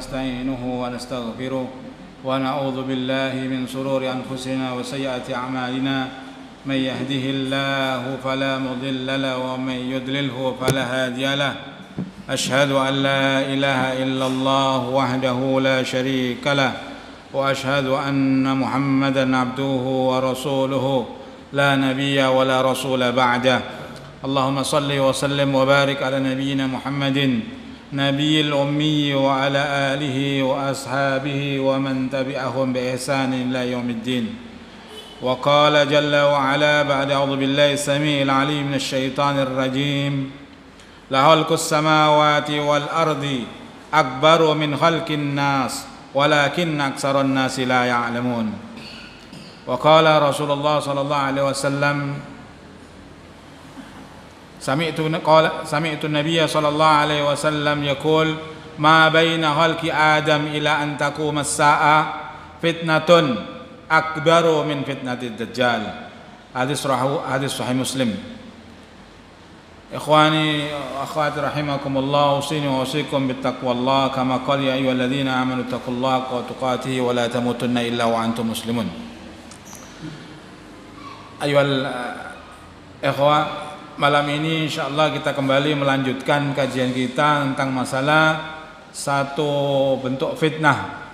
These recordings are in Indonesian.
ونستعينه ونستغفره ونعوذ بالله من شرور أنفسنا وسيئات أعمالنا من يهده الله فلا مضل له ومن يضلله فلا هادي له أشهد أن لا إله إلا الله وحده لا شريك له وأشهد أن محمدا عبده ورسوله لا نبي ولا رسول بعده اللهم صل وسلم وبارك على نبينا محمد نبي الأمي وعلى آله وأصحابه ومن تبعهم بإحسان إلى يوم الدين وقال جل وعلا بعد أعوذ بالله السميع العليم من الشيطان الرجيم لخلق السماوات والأرض أكبر من خلق الناس ولكن أكثر الناس لا يعلمون وقال رسول الله صلى الله عليه وسلم سمعت النبي صلى الله عليه وسلم يقول ما بين خلق آدم إلى أن تقوم الساعة فتنة أكبر من فتنة الدجال hadis sahih Muslim. Ikhwani akhwati rahimakumullah, usini wa usikum bittaqwallah kama qala ya ayyuhalladzina amanu taqullaha haqqa tuqatih wa la tamutunna illa wa antum muslimun. Ayyuhal ikhwah, malam ini insyaallah kita kembali melanjutkan kajian kita tentang masalah satu bentuk fitnah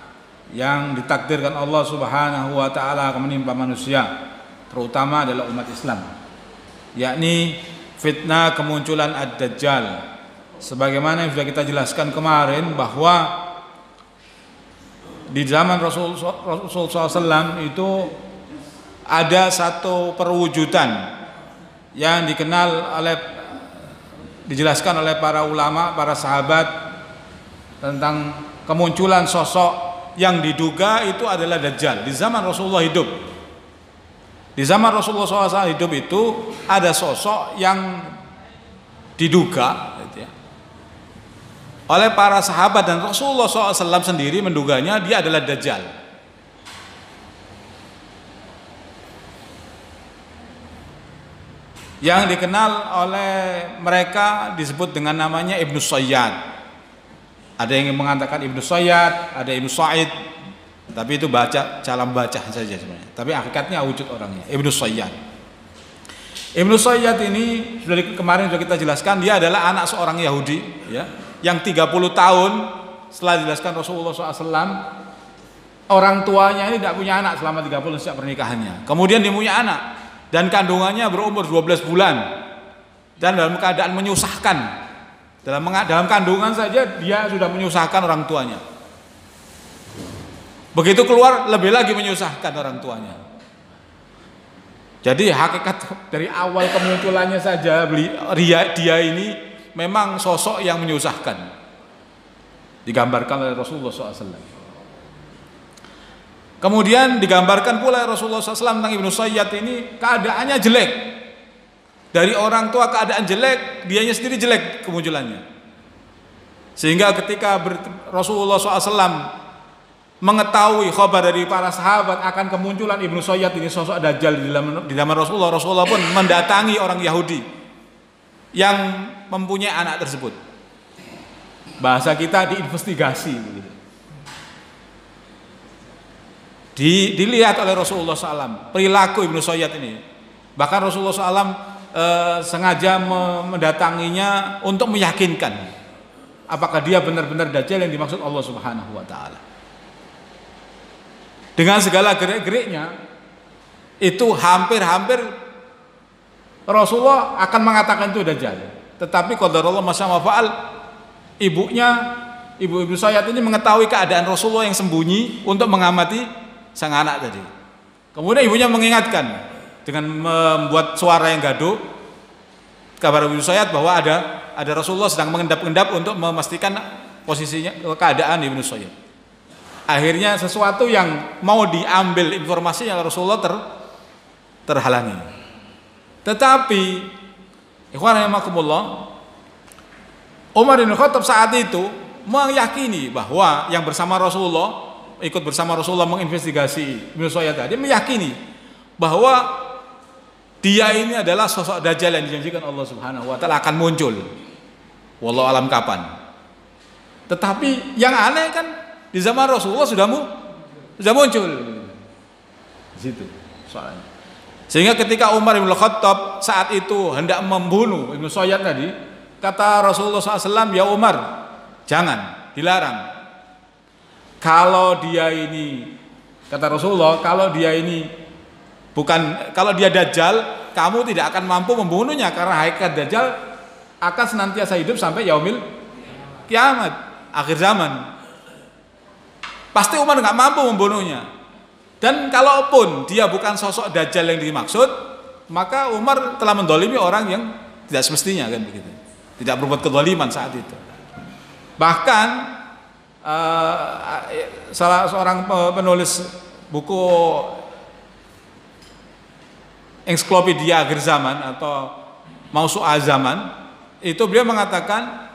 yang ditakdirkan Allah Subhanahu wa taala akan menimpa manusia, terutama adalah umat Islam, yakni fitnah kemunculan Ad-Dajjal. Sebagaimana yang sudah kita jelaskan kemarin bahwa di zaman Rasulullah SAW itu ada satu perwujudan yang dijelaskan oleh para ulama, para sahabat tentang kemunculan sosok yang diduga itu adalah Dajjal di zaman Rasulullah hidup. Di zaman Rasulullah SAW hidup itu ada sosok yang diduga gitu ya, oleh para sahabat dan Rasulullah SAW sendiri menduganya dia adalah Dajjal. Yang dikenal oleh mereka disebut dengan namanya Ibnu Sayyad. Ada yang mengatakan Ibnu Sayyad, ada Ibnu Sa'id, tapi itu cara baca saja sebenarnya. Tapi hakikatnya wujud orangnya Ibnu Sayyad. Ibnu Sayyad ini kemarin sudah kita jelaskan, dia adalah anak seorang Yahudi ya, yang 30 tahun setelah dijelaskan Rasulullah SAW, orang tuanya ini tidak punya anak selama 30 sejak pernikahannya. Kemudian dia punya anak dan kandungannya berumur 12 bulan dan dalam keadaan menyusahkan. Dalam kandungan saja dia sudah menyusahkan orang tuanya. Begitu keluar lebih lagi menyusahkan orang tuanya. Jadi hakikat dari awal kemunculannya saja dia ini memang sosok yang menyusahkan, digambarkan oleh Rasulullah SAW. Kemudian digambarkan pula Rasulullah SAW tentang Ibnu Sayyad ini keadaannya jelek. Dari orang tua keadaan jelek, dianya sendiri jelek kemunculannya. Sehingga ketika Rasulullah SAW mengetahui khabar dari para sahabat akan kemunculan Ibnu Sayyad ini, sosok Dajjal di zaman Rasulullah pun mendatangi orang Yahudi yang mempunyai anak tersebut. Bahasa kita diinvestigasi begitu. Dilihat oleh Rasulullah SAW perilaku Ibnu Sayyad ini. Bahkan Rasulullah SAW sengaja mendatanginya untuk meyakinkan apakah dia benar-benar Dajjal yang dimaksud Allah Subhanahu wa taala. Dengan segala gerik-geriknya itu hampir Rasulullah akan mengatakan itu Dajjal. Tetapi qadarullah ma syaa fa'al, ibu Ibnu Sayyad ini mengetahui keadaan Rasulullah yang sembunyi untuk mengamati sang anak tadi. Kemudian ibunya mengingatkan dengan membuat suara yang gaduh kabar Ibnu Sayyad bahwa ada Rasulullah sedang mengendap-endap untuk memastikan posisinya, keadaan Ibnu Sayyad. Akhirnya sesuatu yang mau diambil informasinya Rasulullah terhalangi. Tetapi ikhwan rahimakumullah, Umar bin Khattab saat itu meyakini bahwa yang bersama Rasulullah, ikut bersama Rasulullah menginvestigasi Ibnu Sayyad tadi, meyakini bahwa dia ini adalah sosok Dajjal yang dijanjikan Allah Subhanahu wa taala akan muncul. Wallahu alam kapan. Tetapi yang aneh kan di zaman Rasulullah sudah muncul. Di situ soalnya. Sehingga ketika Umar bin Khattab saat itu hendak membunuh Ibnu Sayyad tadi, kata Rasulullah SAW, ya Umar, jangan, dilarang. Kalau dia ini, kata Rasulullah, kalau dia Dajjal, kamu tidak akan mampu membunuhnya karena hakikat Dajjal akan senantiasa hidup sampai yaumil kiamat, akhir zaman. Pasti Umar nggak mampu membunuhnya. Dan kalaupun dia bukan sosok Dajjal yang dimaksud, maka Umar telah mendolimi orang yang tidak semestinya, kan begitu. Tidak berbuat kezaliman saat itu. Bahkan salah seorang penulis buku ensiklopedia akhir zaman atau Mausu'ah Zaman, itu beliau mengatakan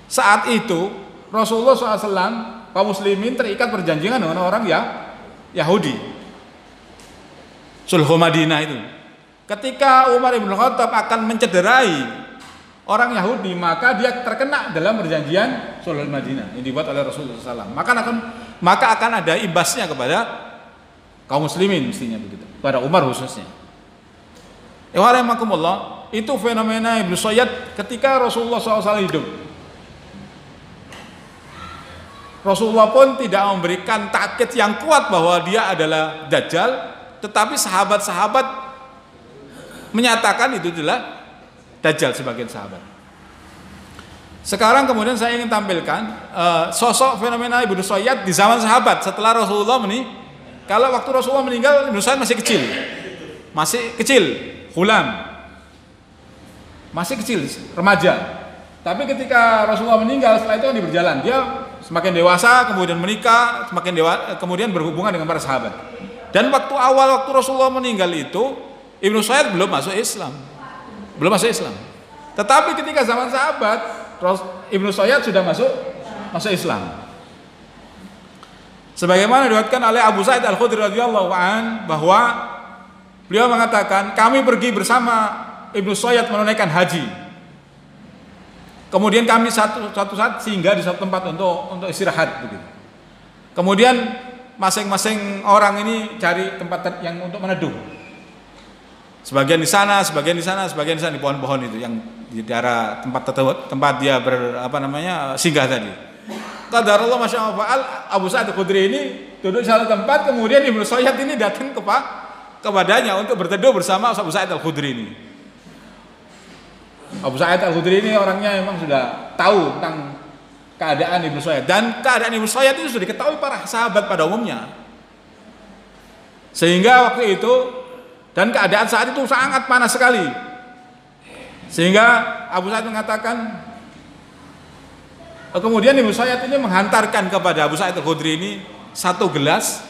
saat itu Rasulullah SAW, kaum muslimin terikat perjanjian dengan orang Yahudi, Sulh Madinah itu. Ketika Umar bin Khattab akan mencederai orang Yahudi, maka dia terkena dalam perjanjian Sulh Madinah yang dibuat oleh Rasulullah SAW. Maka akan ada imbasnya kepada kaum muslimin, mestinya begitu, pada Umar khususnya. Itu fenomena Ibnu Sayyad ketika Rasulullah SAW hidup. Rasulullah pun tidak memberikan takkid yang kuat bahwa dia adalah Dajjal, tetapi sahabat-sahabat menyatakan itu adalah Dajjal, sebagian sahabat. Sekarang kemudian saya ingin tampilkan sosok fenomena Ibnu Sayyad di zaman sahabat setelah Rasulullah meninggal. Kalau waktu Rasulullah meninggal, Ibnu Sayyad masih kecil, hulam, masih kecil, remaja. Tapi ketika Rasulullah meninggal, setelah itu kan dia berjalan, dia semakin dewasa, kemudian menikah, kemudian berhubungan dengan para sahabat. Dan waktu Rasulullah meninggal itu, Ibnu Sayyad belum masuk Islam. Tetapi ketika zaman sahabat, Ibnu Sayyad sudah masuk Islam. Sebagaimana diriwayatkan oleh Abu Sa'id Al-Khudri radhiyallahu an, bahwa beliau mengatakan, kami pergi bersama Ibnu Sayyad menunaikan haji. Kemudian kami satu saat singgah di satu tempat untuk istirahat begitu. Kemudian masing-masing orang ini cari tempat yang untuk meneduh. Sebagian di sana di pohon-pohon itu yang di daerah tempat dia singgah tadi. Qadarullah masyaallah fa'al, Abu Sa'id Al-Khudri ini duduk di satu tempat, kemudian Ibnu Sayyad ini datang kepadanya untuk berteduh bersama Abu Sa'id Al-Khudri ini. Abu Sa'id Al-Khudri ini orangnya memang sudah tahu tentang keadaan Ibnu Sayyad, dan keadaan Ibnu Sayyad itu sudah diketahui para sahabat pada umumnya. Sehingga waktu itu, dan keadaan saat itu sangat panas sekali. Sehingga Abu Sa'id mengatakan, kemudian Ibnu Sayyad ini menghantarkan kepada Abu Sa'id Al-Khudri ini satu gelas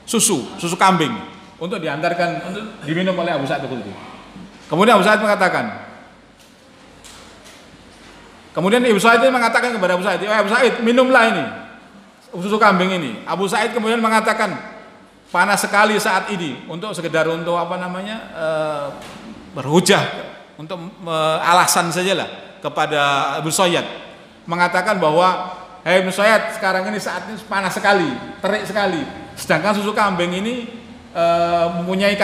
susu kambing untuk diminum oleh Abu Sa'id Al-Khudri. Kemudian Abu Sa'id mengatakan, kemudian Ibu Sa'id mengatakan kepada Abu Sa'id, Abu Sa'id, minumlah ini susu kambing ini. Abu Sa'id kemudian mengatakan, panas sekali saat ini, untuk sekedar untuk berhujah, untuk alasan sajalah kepada Abu Sayyad, mengatakan bahwa, hei Ibnu Sayyad, sekarang ini saat ini panas sekali, terik sekali. Sedangkan susu kambing ini mempunyai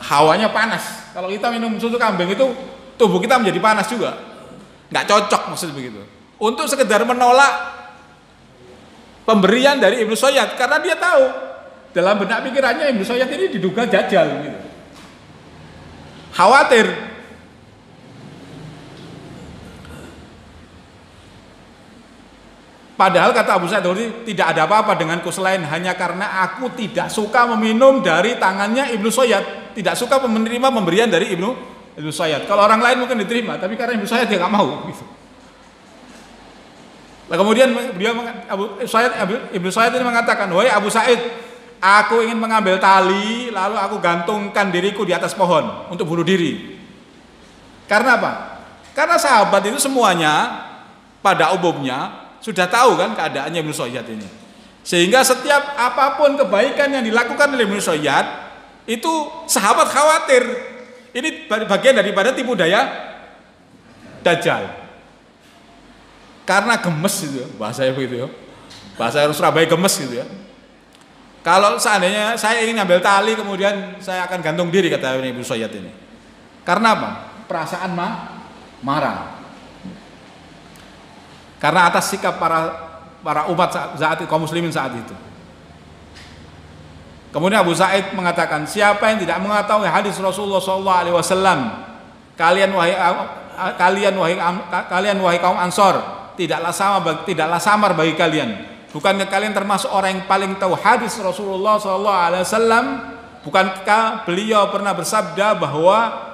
hawanya panas. Kalau kita minum susu kambing itu tubuh kita menjadi panas juga. Nggak cocok, maksud begitu. Untuk sekedar menolak pemberian dari Ibnu Sayyad, karena dia tahu dalam benak pikirannya Ibnu Sayyad ini diduga Dajjal gitu. Khawatir. Padahal kata Abu Sa'id tidak ada apa-apa denganku selain hanya karena aku tidak suka meminum dari tangannya Ibnu Sayyad, tidak suka menerima pemberian dari Ibnu Sayyad. Kalau orang lain mungkin diterima, tapi karena Ibnu Sayyad dia nggak mau. Gitu. Nah, kemudian Ibnu Sayyad ini mengatakan, wahai Abu Sa'id, aku ingin mengambil tali lalu aku gantungkan diriku di atas pohon untuk bunuh diri. Karena apa? Karena sahabat itu semuanya pada umumnya sudah tahu kan keadaannya Ibnu Sayyad ini. Sehingga setiap apapun kebaikan yang dilakukan oleh Ibnu Sayyad, itu sahabat khawatir. Ini bagian daripada tipu daya Dajjal. Karena gemes gitu, bahasanya begitu ya. Bahasa Surabaya gemes gitu ya. Kalau seandainya saya ingin ngambil tali kemudian saya akan gantung diri, kata Ibnu Sayyad ini. Karena apa? Perasaan marah. Karena atas sikap para umat saat kaum muslimin saat itu. Kemudian Abu Sa'id mengatakan, siapa yang tidak mengetahui hadis Rasulullah SAW, kalian wahai kaum Ansor, tidaklah samar bagi kalian. Bukankah kalian termasuk orang yang paling tahu hadis Rasulullah SAW? Bukankah beliau pernah bersabda bahwa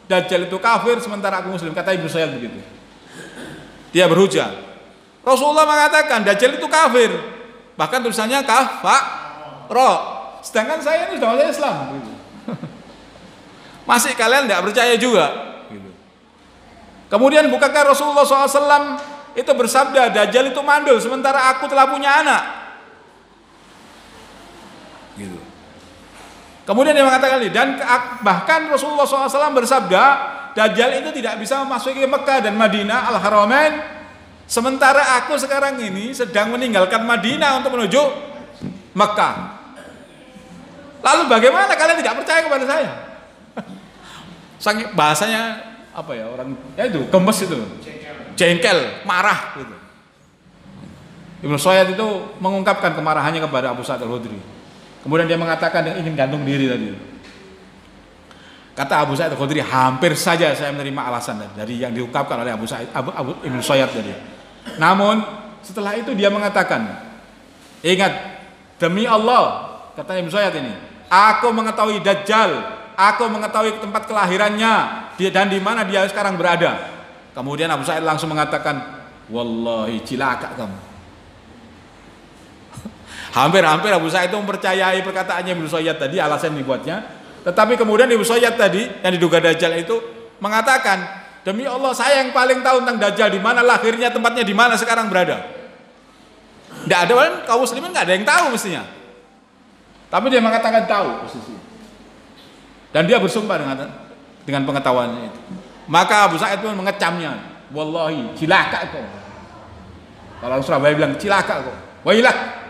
Dajjal itu kafir sementara aku muslim? Kata Ibnu Sayyad begitu. Dia berhujah. Rasulullah mengatakan Dajjal itu kafir. Bahkan tulisannya kafaro. Sedangkan saya ini sudah masuk Islam. Masih kalian tidak percaya juga. Kemudian bukankah Rasulullah SAW itu bersabda Dajjal itu mandul sementara aku telah punya anak. Gitu. Kemudian dia mengatakan ini, dan bahkan Rasulullah SAW bersabda Dajjal itu tidak bisa memasuki Mekah dan Madinah Al-Haramain sementara aku sekarang ini sedang meninggalkan Madinah untuk menuju Mekah. Lalu bagaimana kalian tidak percaya kepada saya? Sangat bahasanya apa ya, orang ya itu gemes itu, jengkel, marah gitu. Ibnu Sayyad itu mengungkapkan kemarahannya kepada Abu Sa'id Al-Khudri. Kemudian dia mengatakan dia ingin gantung diri tadi. Kata Abu Sa'id Al-Khudri, hampir saja saya menerima alasan dari yang diungkapkan oleh Ibnu Sayyad tadi. Namun setelah itu dia mengatakan, ingat, demi Allah, kata Ibnu Sayyad ini, aku mengetahui Dajjal, aku mengetahui tempat kelahirannya dan di mana dia sekarang berada. Kemudian Abu Sa'id langsung mengatakan, wallahi cilaka kamu. Hampir-hampir Abu Sa'id itu mempercayai perkataannya Ibnu Sayyad tadi, alasan dibuatnya. Tetapi kemudian Ibnu Sayyad tadi yang diduga Dajjal itu mengatakan, demi Allah saya yang paling tahu tentang Dajjal, di mana lahirnya, tempatnya di mana sekarang berada. Tidak ada, kaum muslimin nggak ada yang tahu mestinya. Tapi dia mengatakan tahu posisi. Dan dia bersumpah dengan pengetahuannya itu. Maka Abu Sa'id pun mengecamnya, wallahi cilaka kau. Kalau Surabaya bilang cilaka kau. Wailak.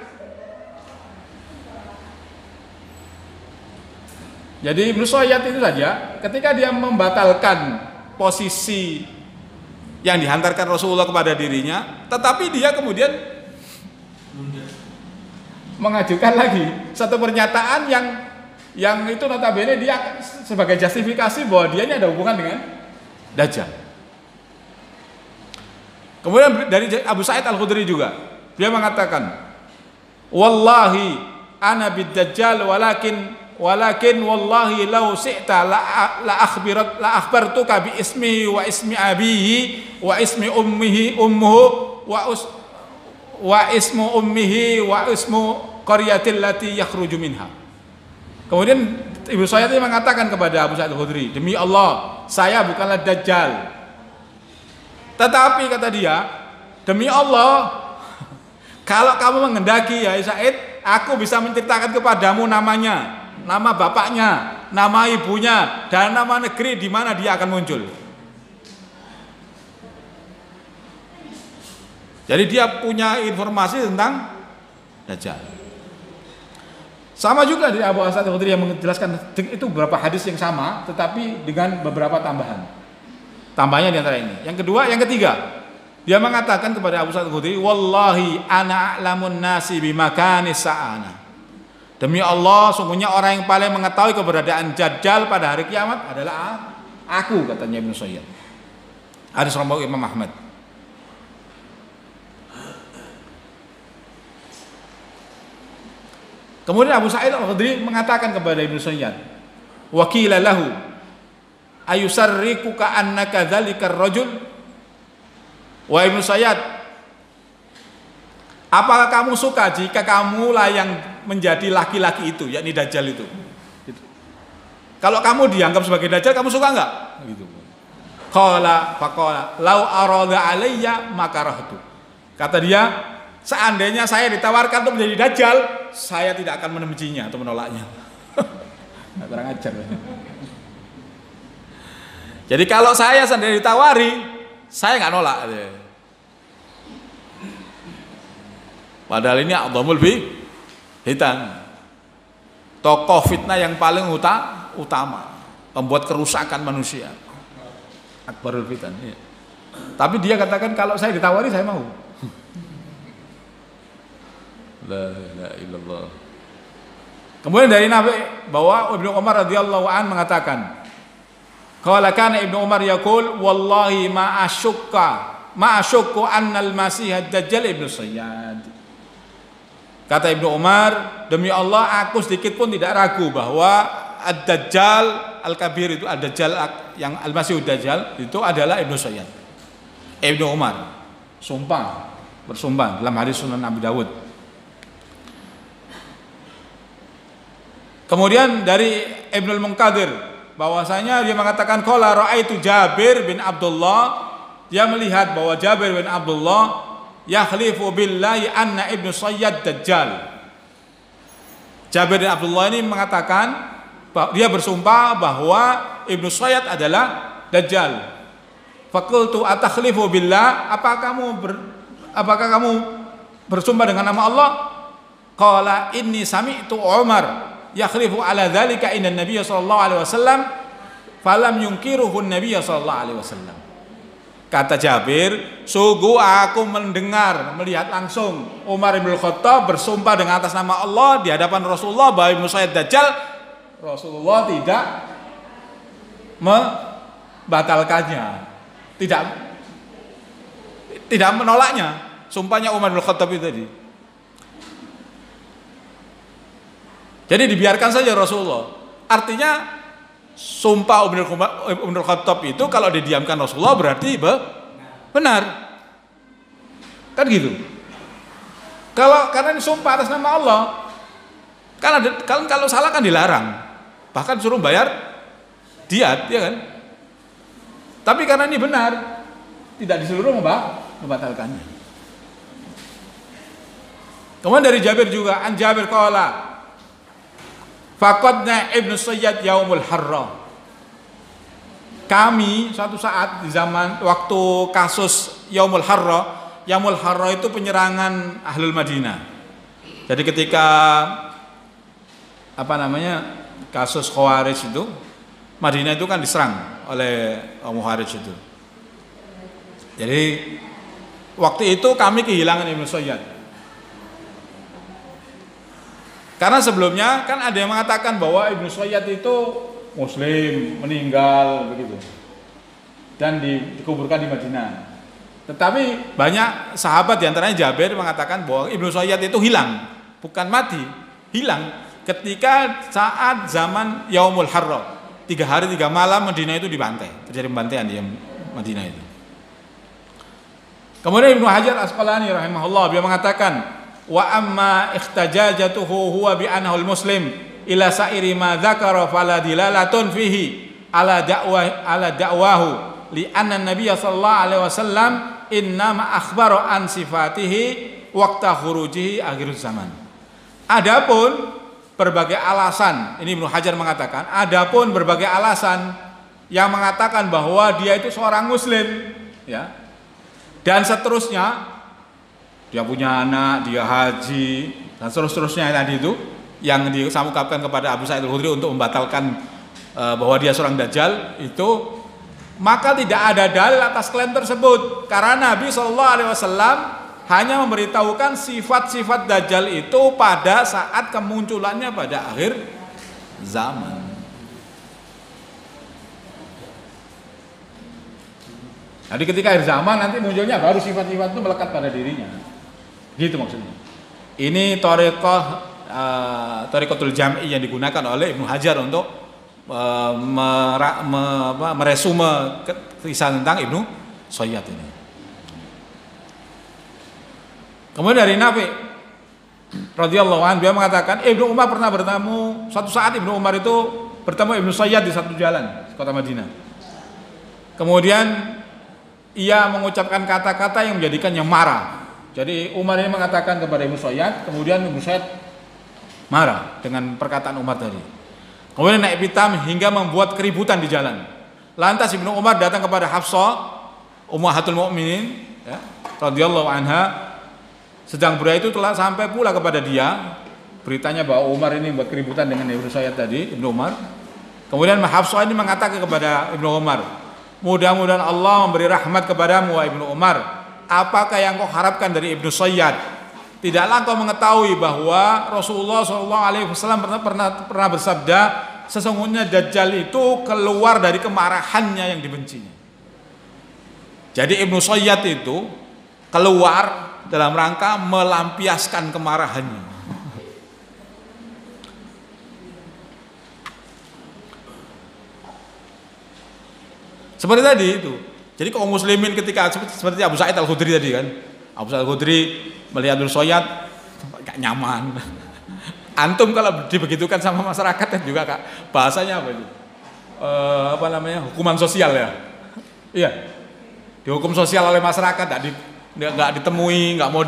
Jadi Ibnu Sayyad itu saja ketika dia membatalkan posisi yang dihantarkan Rasulullah kepada dirinya, tetapi dia kemudian mengajukan lagi satu pernyataan yang itu notabene dia sebagai justifikasi bahwa dia ini ada hubungan dengan Dajjal. Kemudian dari Abu Sa'id Al-Khudri juga dia mengatakan, wallahi ana bid Dajjal walakin wallahi law syi'ta la akhbartuka bi ismihi wa ismi abihi wa ismi ummuhu wa ismu ummihi wa ismu qaryatil lati yakhruju minha. Kemudian Ibnu Sayyad mengatakan kepada Abu Sa'id Al-Khudri, demi Allah saya bukanlah Dajjal, tetapi kata dia, demi Allah kalau kamu menghendaki ya Sa'id, aku bisa menceritakan kepadamu namanya, nama bapaknya, nama ibunya, dan nama negeri di mana dia akan muncul. Jadi dia punya informasi tentang Dajjal. Sama juga dari Abu Sa'id Al-Khudri yang menjelaskan itu beberapa hadis yang sama, tetapi dengan beberapa tambahan. Tambahnya di antara ini. Yang kedua, yang ketiga, dia mengatakan kepada Abu Sa'id Al-Khudri, wallahi ana a'lamun nasi bimakani sa'ana. Demi Allah, sungguhnya orang yang paling mengetahui keberadaan Dajjal pada hari kiamat adalah aku, katanya Ibnu Sayyad. Hadis riwayat Imam Ahmad. Kemudian Abu Sa'id Al-Khudri mengatakan kepada Ibnu Sayyad, wa qila lahu ayusarrikuka annaka dzalikar rajul. Wa Ibnu Sayyad, apakah kamu suka jika kamulah yang menjadi laki-laki itu, yakni Dajjal itu? Gitu. Kalau kamu dianggap sebagai Dajjal, kamu suka enggak? Gitu. Faqala lau arada alayya makarahtu. Kata dia, seandainya saya ditawarkan untuk menjadi Dajjal, saya tidak akan membencinya atau menolaknya. Kurang ajar. Jadi kalau saya sendiri ditawari, Saya nggak nolak. Padahal ini a'dhamul fitan. Tokoh fitnah yang paling utama, pembuat kerusakan manusia. Akbarul fitan. Ya. Tapi dia katakan kalau saya ditawari saya mau. La ilaha illallah. Kemudian dari Nabi bahwa Ibnu Umar radhiyallahu an mengatakan, qala kana Ibnu Umar yaqul wallahi ma asyukku anna al-masih ad-dajjal ibnu Sayyad. Kata Ibnu Umar, demi Allah aku sedikit pun tidak ragu bahwa ad-dajjal al-kabir itu ad-dajjal yang al-masih ad-dajjal itu adalah Ibnu Sayyad. Ibnu Umar bersumpah dalam hadis Sunan Abi Dawud. Kemudian dari Ibnul Munkadir bahwasanya dia mengatakan qala raaitu Jabir bin Abdullah, dia melihat bahwa Jabir bin Abdullah yakhlifu billahi anna Ibnu Sayyad dajjal. Jabir bin Abdullah ini mengatakan dia bersumpah bahwa Ibnu Sayyad adalah dajjal. Faqultu atakhlifu billah, apakah kamu bersumpah dengan nama Allah? Qala inni sami'tu Umar yakhlifu ala dzalika inna Nabiy sallallahu alaihi wasallam falam yunkiruhu Nabiy sallallahu alaihi wasallam. Kata Jabir, sungguh aku melihat langsung Umar bin Khattab bersumpah dengan atas nama Allah di hadapan Rasulullah bahwa Ibnu Sayyad dajjal. Rasulullah tidak membatalkannya, tidak menolaknya, sumpahnya Umar bin Khattab itu tadi. Jadi dibiarkan saja Rasulullah. Artinya sumpah Umar Khattab itu kalau didiamkan Rasulullah berarti benar. Kan gitu. Karena ini sumpah atas nama Allah. Kalau salah kan dilarang. Bahkan suruh bayar diat, ya kan? Tapi karena ini benar, tidak disuruh membatalkannya. Kemudian dari Jabir juga, an Jabir qala faqadna Ibnu Sayyad yaumul harra. Kami suatu saat di zaman waktu kasus Yaumul Harra. Yaumul Harra itu penyerangan Ahlul Madinah. Jadi ketika kasus Khawarij itu, Madinah itu kan diserang oleh Khawarij itu. Jadi waktu itu kami kehilangan Ibnu Sayyad. Karena sebelumnya kan ada yang mengatakan bahwa Ibnu Sayyad itu Muslim, meninggal begitu, dan dikuburkan di Madinah. Tetapi banyak sahabat diantaranya Jabir mengatakan bahwa Ibnu Sayyad itu hilang, bukan mati, hilang ketika saat zaman Yaumul Harra. 3 hari 3 malam Madinah itu dibantai, terjadi pembantaian di Madinah itu. Kemudian Ibnu Hajar Asqalani rahimahullah dia mengatakan wa amma ikhtajajatuhu huwa bi annahu muslim ila sa'iri ma dzakara fala dilalatun fihi ala da'wahu li anna nabiy sallallahu alaihi wasallam innama akhbara an sifatihi waqta khurujihi akhir zaman. Adapun berbagai alasan, ini Ibnu Hajar mengatakan, adapun berbagai alasan yang mengatakan bahwa dia itu seorang muslim, ya. Dan seterusnya, dia punya anak, dia haji, dan seterusnya tadi itu yang disampaikan kepada Abu Sa'id Al-Khudri untuk membatalkan bahwa dia seorang dajjal itu, maka tidak ada dalil atas klaim tersebut karena Nabi SAW hanya memberitahukan sifat-sifat dajjal itu pada saat kemunculannya pada akhir zaman. Jadi ketika akhir zaman nanti munculnya baru sifat-sifat itu melekat pada dirinya. Gitu maksudnya. Ini thariqatul jam'i yang digunakan oleh Ibnu Hajar untuk meresume kisah tentang Ibnu Sayyad ini. Kemudian dari Nafi radhiyallahu anhu dia mengatakan Ibnu Umar pernah bertemu, suatu saat Ibnu Umar itu bertemu Ibnu Sayyad di satu jalan di kota Madinah. Kemudian ia mengucapkan kata-kata yang menjadikannya marah. Jadi Umar ini mengatakan kepada Ibnu Sayyad, kemudian Ibnu Sayyad marah dengan perkataan Umar tadi. Kemudian naik pitam hingga membuat keributan di jalan. Lantas Ibnu Umar datang kepada Hafsah, Ummahatul Mukminin ya, radhiyallahu anha sedang berusaha itu telah sampai pula kepada dia beritanya bahwa Umar ini buat keributan dengan Ibnu Sayyad tadi, Ibnu Umar. Kemudian Hafsah ini mengatakan kepada Ibnu Umar, mudah-mudahan Allah memberi rahmat kepadamu wahai Ibnu Umar. Apakah yang kau harapkan dari Ibnu Sayyad? Tidaklah kau mengetahui bahwa Rasulullah SAW pernah bersabda, sesungguhnya Dajjal itu keluar dari kemarahannya yang dibencinya. Jadi Ibnu Sayyad itu keluar dalam rangka melampiaskan kemarahannya. Seperti tadi itu. Jadi kaum muslimin ketika seperti Abu Sa'id Al-Khudri tadi kan. Abu Sa'id Al-Khudri melihat Ibnu Sayyad gak nyaman. Antum kalau dibegitukan sama masyarakat kan juga Kak, bahasanya apa itu? Apa namanya? Hukuman sosial ya. Iya. Dihukum sosial oleh masyarakat, nggak ditemui, nggak mau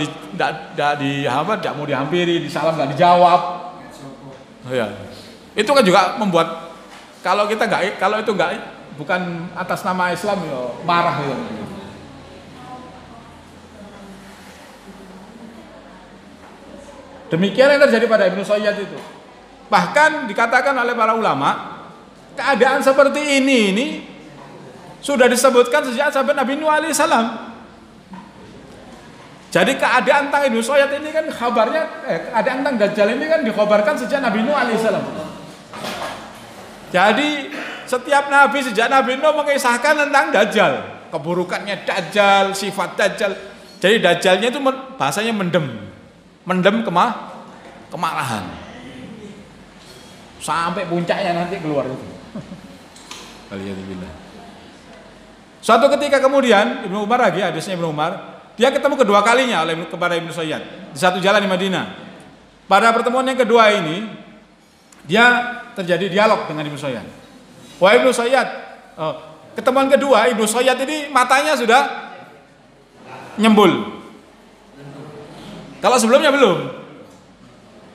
dihampiri, disalam nggak dijawab. Ya. Itu kan juga membuat kalau itu nggak bukan atas nama Islam ya marah ya. Demikian yang terjadi pada Ibnu Sayyad itu. Bahkan dikatakan oleh para ulama, keadaan seperti ini sudah disebutkan sejak sahabat Nabi Nuh alaihissalam. Jadi keadaan tentang Ibnu Sayyad ini kan kabarnya, keadaan tentang Dajjal ini kan dikhabarkan sejak Nabi Nuh alaihissalam. Jadi setiap Nabi sejak Nabi Nuh mengisahkan tentang Dajjal, keburukannya Dajjal, sifat Dajjal. Jadi Dajjalnya itu bahasanya mendem kemarahan. Sampai puncaknya nanti keluar itu. Alhamdulillah. Suatu ketika kemudian Ibnu Umar lagi, hadisnya Ibnu Umar, dia ketemu kedua kalinya kepada Ibnu Sayyad di satu jalan di Madinah. Pada pertemuan yang kedua ini, dia terjadi dialog dengan Ibnu Sayyad. Wah Ibnu Sayyad, ketemuan kedua Ibnu Sayyad ini matanya sudah nyembul. Kalau sebelumnya belum.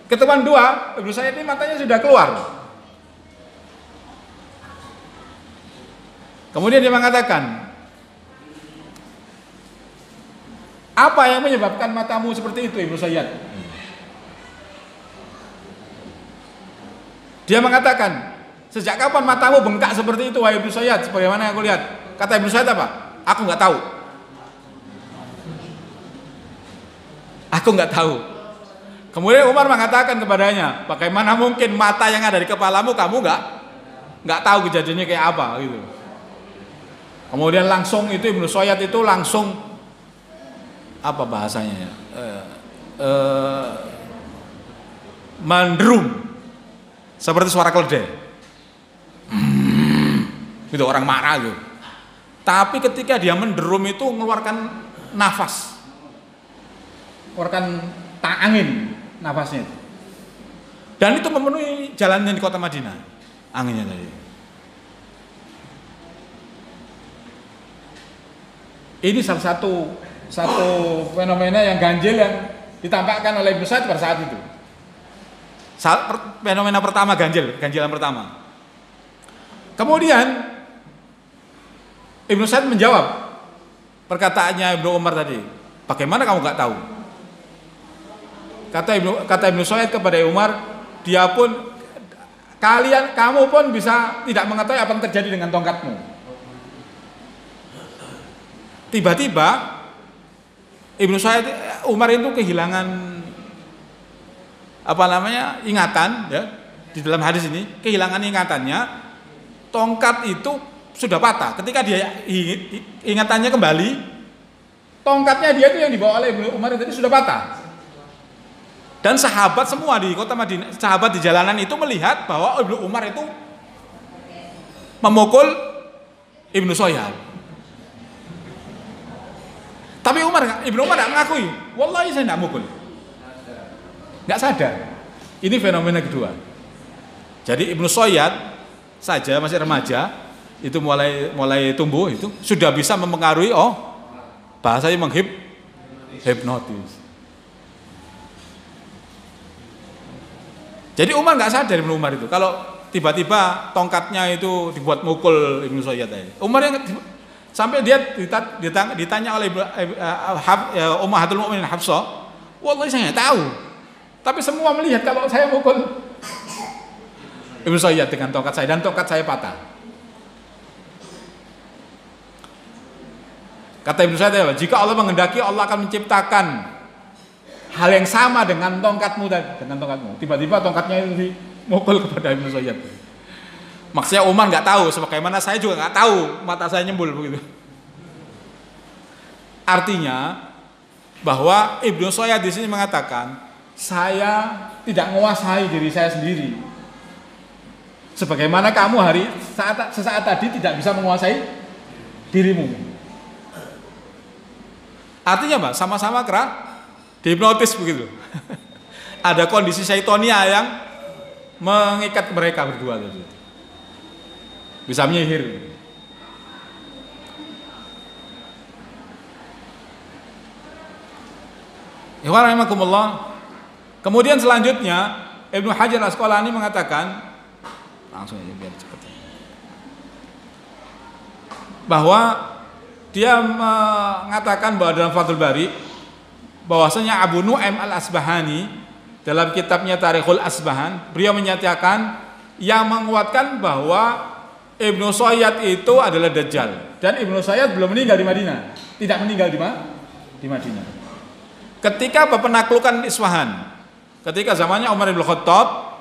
Ketemuan dua Ibnu Sayyad ini matanya sudah keluar. Kemudian dia mengatakan, apa yang menyebabkan matamu seperti itu Ibnu Sayyad? Dia mengatakan, sejak kapan matamu bengkak seperti itu wahai Ibnu Sayyad? Sebagaimana yang aku lihat. Kata Ibnu Sayyad apa? Aku nggak tahu. Aku nggak tahu. Kemudian Umar mengatakan kepadanya, bagaimana mungkin mata yang ada di kepalamu kamu nggak tahu kejadiannya kayak apa gitu. Kemudian langsung itu Ibnu Sayyad itu langsung apa bahasanya ya? Menderum seperti suara keledai. Gitu orang marah gitu. Tapi ketika dia menderum itu mengeluarkan nafas. Mengeluarkan angin nafasnya itu. Dan itu memenuhi jalannya di kota Madinah. Anginnya tadi. Ini salah satu fenomena yang ganjil yang ditampakkan oleh Ibnu Sayyad pada saat itu. Fenomena pertama ganjilan pertama. Kemudian Ibnu Sayyad menjawab perkataannya Ibnu Umar tadi. Bagaimana kamu nggak tahu? Kata Ibnu Sayyad kepada Umar, kamu pun bisa tidak mengetahui apa yang terjadi dengan tongkatmu. Tiba-tiba Umar itu kehilangan ingatan ya, di dalam hadis ini kehilangan ingatannya, tongkat itu sudah patah. Ketika dia ingatannya kembali, tongkatnya dia itu yang dibawa oleh Umar tadi sudah patah. Dan sahabat semua di kota Madinah, sahabat di jalanan itu melihat bahwa Ibnu Umar itu memukul Ibnu Sayyad. Tapi Ibnu Umar tidak mengakui, wallahi saya tidak mukul. Nggak sadar. Ini fenomena kedua. Jadi Ibnu Sayyad saja masih remaja, itu mulai tumbuh itu sudah bisa mempengaruhi bahasanya menghipnotis. Jadi Umar nggak sadar Ibnu Umar itu kalau tiba-tiba tongkatnya itu dibuat mukul Ibnu Sayyad. Umar yang Sampai dia ditanya oleh Ummahatul Mukminin Hafsah, wallahi saya nggak tahu. Tapi semua melihat kalau saya mukul Ibnu Sayyad dengan tongkat saya, dan tongkat saya patah. Kata Ibnu Sayyad, jika Allah menghendaki, Allah akan menciptakan hal yang sama dengan tongkatmu. Tiba-tiba tongkatnya itu dimukul kepada Ibnu Sayyad. Maksudnya Umar nggak tahu, sebagaimana saya juga nggak tahu, mata saya nyembul begitu. Artinya bahwa Ibnu Sayyad di sini mengatakan, saya tidak menguasai diri saya sendiri. Sebagaimana kamu sesaat tadi tidak bisa menguasai dirimu. Artinya apa? Sama-sama dihipnotis begitu. Ada kondisi syaitonia yang mengikat mereka berdua tadi. Bisa menyihir. Ikhwan rahimakumullah. Kemudian selanjutnya Ibnu Hajar Al-Asqalani mengatakan, langsung aja biar cepat, bahwa dia mengatakan bahwa dalam Fathul Bari bahwasanya Abu Nu'aim Al-Asbahani dalam kitabnya Tarikhul Asbahan, beliau menyatakan yang menguatkan bahwa Ibnu Sayyad itu adalah Dajjal, dan Ibnu Sayyad belum meninggal di Madinah, tidak meninggal di Madinah. Ketika penaklukan Isfahan, ketika zamannya Umar bin Khattab,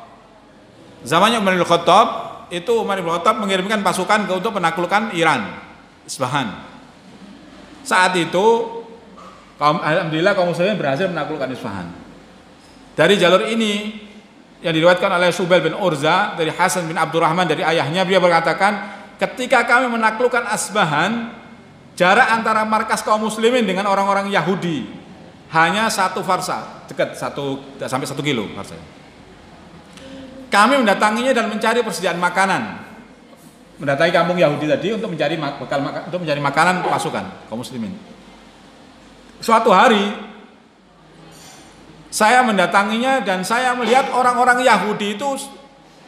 itu Umar bin Khattab mengirimkan pasukan untuk penaklukan Iran, Isfahan. Saat itu alhamdulillah kaum muslimin berhasil menaklukkan Isfahan. Dari jalur ini yang diriwayatkan oleh Subail bin Urza dari Hasan bin Abdurrahman dari ayahnya, beliau berkatakan, ketika kami menaklukkan Isfahan, jarak antara markas kaum muslimin dengan orang-orang Yahudi hanya 1 farsa, dekat 1 sampai 1 kilo farsanya. Kami mendatanginya dan mencari persediaan makanan, mendatangi kampung Yahudi tadi untuk mencari untuk mencari makanan pasukan kaum muslimin. Suatu hari saya mendatanginya dan saya melihat orang-orang Yahudi itu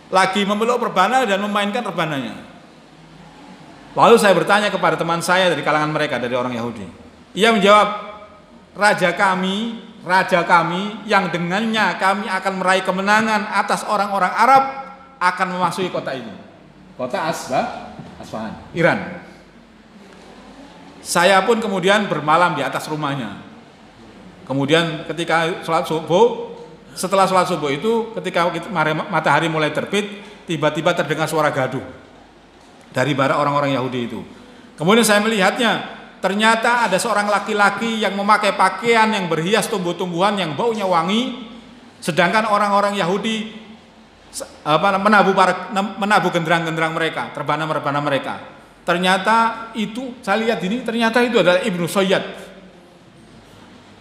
lagi memeluk rebana dan memainkan rebananya. Lalu saya bertanya kepada teman saya dari kalangan mereka, dari orang Yahudi. Ia menjawab, raja kami yang dengannya kami akan meraih kemenangan atas orang-orang Arab akan memasuki kota ini, kota Asfahan, Iran. Saya pun kemudian bermalam di atas rumahnya. Kemudian ketika setelah sholat subuh itu, ketika matahari mulai terbit, tiba-tiba terdengar suara gaduh dari bara orang-orang Yahudi itu. Kemudian saya melihatnya, ternyata ada seorang laki-laki yang memakai pakaian yang berhias tumbuh-tumbuhan yang baunya wangi, sedangkan orang-orang Yahudi menabuh genderang-genderang mereka, rebana-rebana mereka. Ternyata itu, saya lihat ini, ternyata itu adalah Ibnu Sayyad.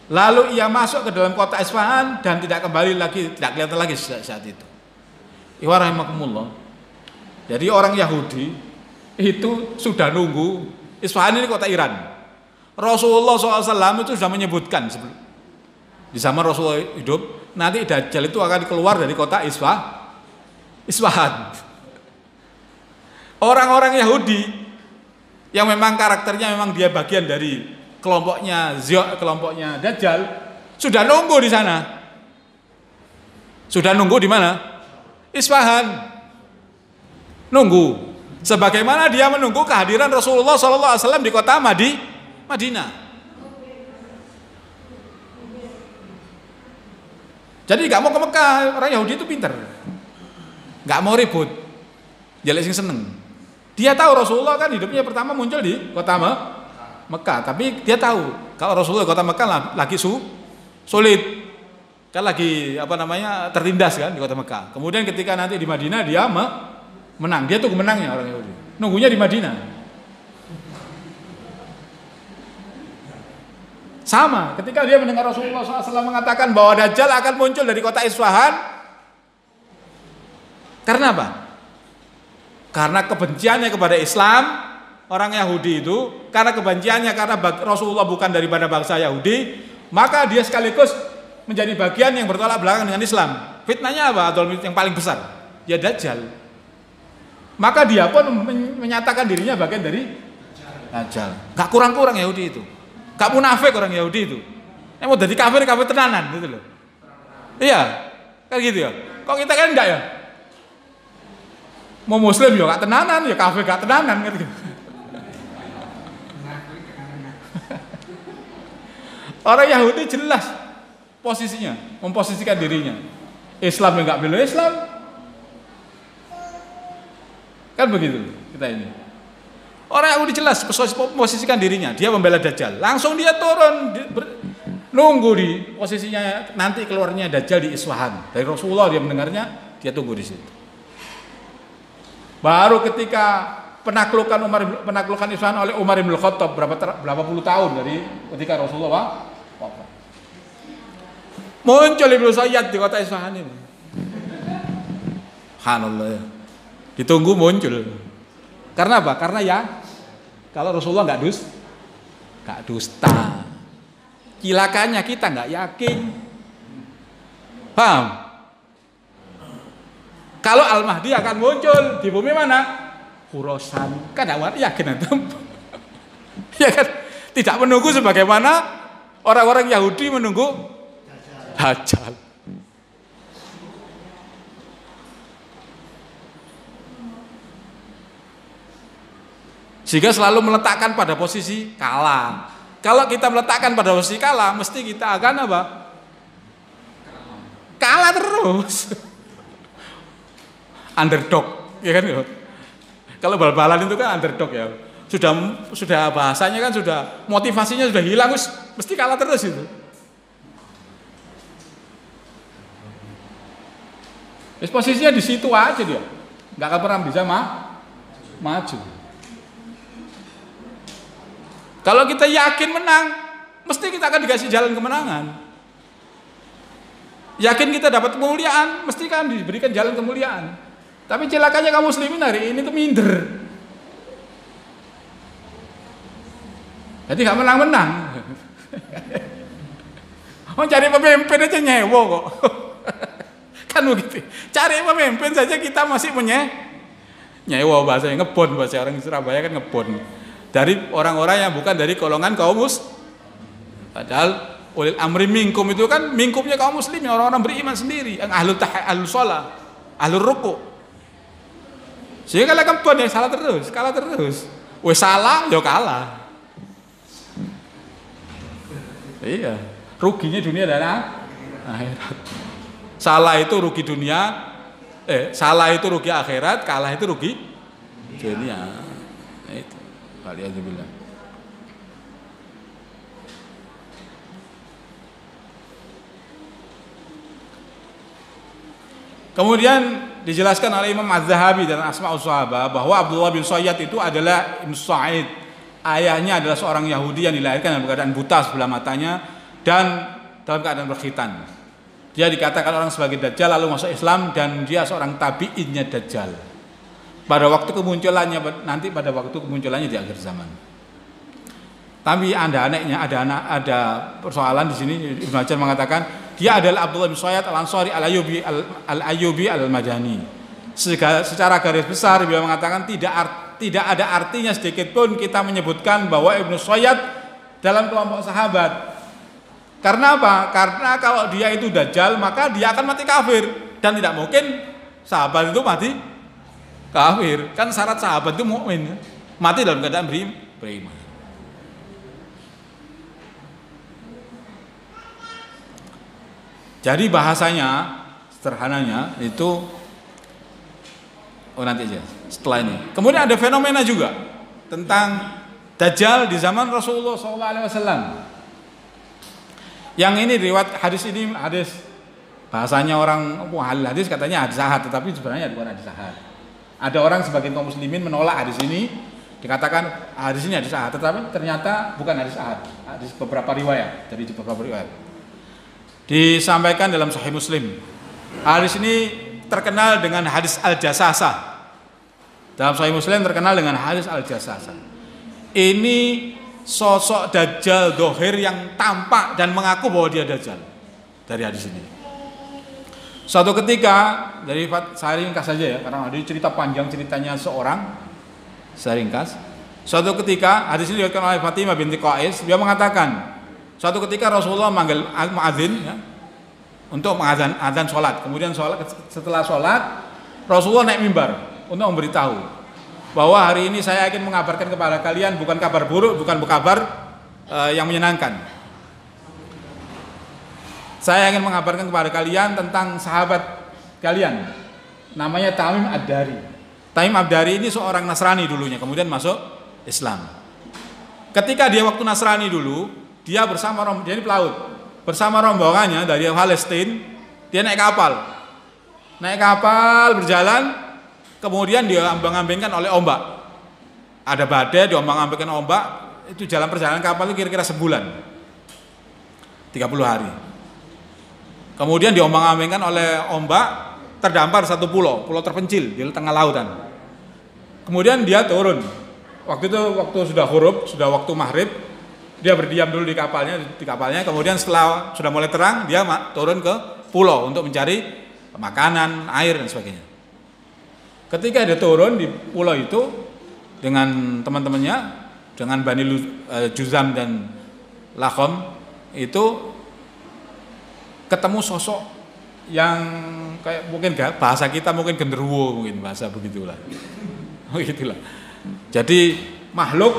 Lalu ia masuk ke dalam kota Isfahan dan tidak kembali lagi, tidak kelihatan lagi saat itu. Ikhwan rahimakumullah. Jadi orang Yahudi itu sudah nunggu. Isfahan ini kota Iran. Rasulullah SAW itu sudah menyebutkan di zaman Rasulullah hidup, nanti Dajjal itu akan keluar dari kota Isfahan. Orang-orang Yahudi yang memang karakternya memang dia bagian dari kelompoknya Dajjal, sudah nunggu di sana. Sudah nunggu di mana? Isfahan. Nunggu. Sebagaimana dia menunggu kehadiran Rasulullah SAW di kota Madinah. Jadi nggak mau ke Mekah, orang Yahudi itu pinter, nggak mau ribut, jadi sing seneng. Dia tahu Rasulullah kan hidupnya pertama muncul di kota Mekah, tapi dia tahu kalau Rasulullah di kota Mekah lagi sulit, kan lagi tertindas kan di kota Mekah. Kemudian ketika nanti di Madinah dia menang, dia tuh menangnya orang Yahudi. Nunggunya di Madinah. Sama, ketika dia mendengar Rasulullah SAW mengatakan bahwa Dajjal akan muncul dari kota Isfahan. Karena apa? Karena kebenciannya kepada Islam, orang Yahudi itu, karena kebenciannya karena Rasulullah bukan daripada bangsa Yahudi, maka dia sekaligus menjadi bagian yang bertolak belakang dengan Islam. Fitnahnya apa? Atau yang paling besar? Ya Dajjal. Maka dia pun menyatakan dirinya bagian dari Dajjal. Gak kurang-kurang Yahudi itu. Gak munafik orang Yahudi itu. Mau jadi kafir tenanan gitu loh. Iya, kan gitu ya. Kok kita kan enggak ya? Mau muslim ya gak tenanan, ya kafir gak tenanan gitu. Orang Yahudi jelas posisinya, memposisikan dirinya. Islam yang gak bela Islam. Kan begitu kita ini. Orang Yahudi jelas posisikan dirinya, dia membela Dajjal. Langsung dia turun nunggu di posisinya nanti keluarnya Dajjal di Iswahan. Dari Rasulullah dia mendengarnya, dia tunggu di situ. Baru ketika penaklukan Iswahan oleh Umar bin Khattab berapa puluh tahun dari ketika Rasulullah wafat. Muncul Ibnu Sayyad di kota Iswahan ini. Subhanallah. Ditunggu muncul. Karena apa? Karena ya kalau Rasulullah nggak dusta. Cilakanya kita nggak yakin. Paham? Kalau Al-Mahdi akan muncul di bumi mana? Khurasan. Kan awak yakin antum? Ya kan? Tidak menunggu sebagaimana orang-orang Yahudi menunggu Dajjal. Sehingga selalu meletakkan pada posisi kalah. Kalau kita meletakkan pada posisi kalah, mesti kita akan apa? Kalah terus. Underdog, ya kan? Kalau bal-balan itu kan underdog ya. Sudah bahasanya kan sudah motivasinya sudah hilang, mesti kalah terus itu. Posisinya di situ aja dia, nggak akan pernah bisa maju. Kalau kita yakin menang, mesti kita akan dikasih jalan kemenangan. Yakin kita dapat kemuliaan, mesti kan diberikan jalan kemuliaan. Tapi celakanya kaum muslimin hari ini tuh minder. Jadi gak menang-menang. Mau cari pemimpin aja nyewo kok. Kan begitu. Cari pemimpin saja kita masih nyewo bahasanya ngebon, bahasa orang Surabaya kan ngebon. Dari orang-orang yang bukan dari golongan kaum padahal ulil amri minkum itu kan minkumnya kaum muslimin, orang-orang beriman sendiri, yang ahlul shalah, ahlul ruku. Sehingga kalau kebon ya kalah terus. Wes salah ya kalah. Iya, ruginya dunia dan akhirat. Salah itu rugi dunia, salah itu rugi akhirat, kalah itu rugi dunia. Itu. Alhamdulillah. Kemudian dijelaskan oleh Imam Az-Zahabi dan Asma'us Sahabah bahwa Abdullah bin Sayyad itu adalah Ibn Sa'id. Ayahnya adalah seorang Yahudi yang dilahirkan dalam keadaan buta sebelah matanya dan dalam keadaan berkhitan. Dia dikatakan orang sebagai Dajjal lalu masuk Islam dan dia seorang tabi'innya Dajjal. Pada waktu kemunculannya di akhir zaman. Tapi ada persoalan di sini. Ibnu Hajar mengatakan dia adalah Abdullah bin Sayyad al-Ansari al-Ayyubi al-Madani. Secara garis besar beliau mengatakan tidak ada artinya sedikit pun kita menyebutkan bahwa Ibnu Sayyad dalam kelompok sahabat. Karena apa? Karena kalau dia itu Dajjal maka dia akan mati kafir dan tidak mungkin sahabat itu mati kafir. Kan syarat sahabat itu mukmin, mati dalam keadaan beriman. Jadi bahasanya sederhananya itu nanti aja setelah ini. Kemudian ada fenomena juga tentang Dajjal di zaman Rasulullah SAW. Yang ini riwayat hadis ini bahasanya orang ahli hadis katanya hadis ahad, tetapi sebenarnya bukan hadis ahad. Ada orang sebagian kaum muslimin menolak hadis ini, dikatakan hadis ini hadis ahad, tetapi ternyata bukan hadis ahad. Hadis beberapa riwayat, dari beberapa riwayat. Disampaikan dalam Sahih Muslim. Hadis ini terkenal dengan hadis al-jasasah. Dalam Sahih Muslim terkenal dengan hadis al-jasasah. Ini sosok Dajjal dohir yang tampak dan mengaku bahwa dia Dajjal. Dari hadis ini. Suatu ketika, saya ringkas saja ya, karena ada cerita panjang ceritanya seorang, saya ringkas. Suatu ketika, hadis ini diriwayatkan oleh Fatimah binti Qais, dia mengatakan, suatu ketika Rasulullah manggil muadzin ya, untuk azan sholat. Kemudian setelah sholat, Rasulullah naik mimbar untuk memberitahu bahwa hari ini saya ingin mengabarkan kepada kalian bukan kabar buruk, bukan kabar yang menyenangkan. Saya ingin mengabarkan kepada kalian tentang sahabat kalian, namanya Tamim Ad-Dari. Tamim Ad-Dari ini seorang Nasrani dulunya, kemudian masuk Islam. Ketika dia waktu Nasrani dulu, dia ini pelaut, bersama rombongannya dari Palestina, dia naik kapal berjalan, kemudian dia ambang-ambingkan oleh ombak. Ada badai, diombang-ambingkan ombak, itu jalan perjalanan kapal itu kira-kira sebulan, 30 hari. Kemudian diombang-ambingkan oleh ombak, terdampar satu pulau terpencil di tengah lautan. Kemudian dia turun. Waktu sudah huruf, sudah waktu maghrib, dia berdiam dulu di kapalnya. Kemudian setelah sudah mulai terang, dia turun ke pulau untuk mencari makanan, air dan sebagainya. Ketika dia turun di pulau itu dengan teman-temannya, dengan Bani Juzam dan Lakhom, itu ketemu sosok yang kayak mungkin bahasa kita mungkin genderuwo, mungkin bahasa begitulah. Jadi makhluk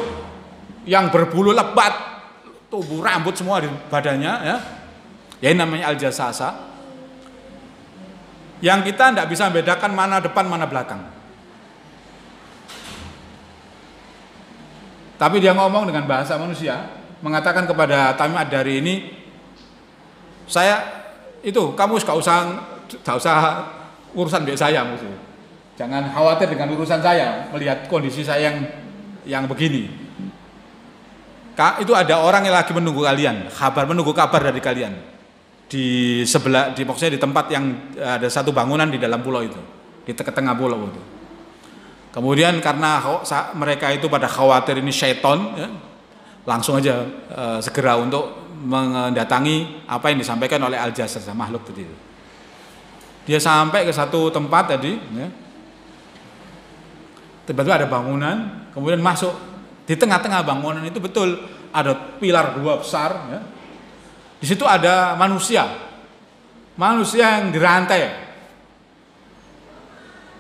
yang berbulu lebat, tubuh rambut semua di badannya ya. Ya ini namanya Al-Jassasa. Yang kita tidak bisa membedakan mana depan mana belakang. Tapi dia ngomong dengan bahasa manusia, mengatakan kepada Tamim Ad-Dari ini, kamu gak usah urusan biar saya musuh. Jangan khawatir dengan urusan saya, melihat kondisi saya yang begini. Itu ada orang yang lagi menunggu kalian, menunggu kabar dari kalian. Di sebelah, maksudnya di tempat yang ada satu bangunan di dalam pulau itu, di tengah pulau itu. Kemudian karena mereka itu pada khawatir ini syaiton, ya, langsung aja segera untuk mendatangi apa yang disampaikan oleh Al-Jassasa, makhluk tadi. Dia sampai ke satu tempat tadi, ya. Tiba-tiba ada bangunan, kemudian masuk di tengah-tengah bangunan itu betul ada pilar dua besar, ya. Di situ ada manusia yang dirantai.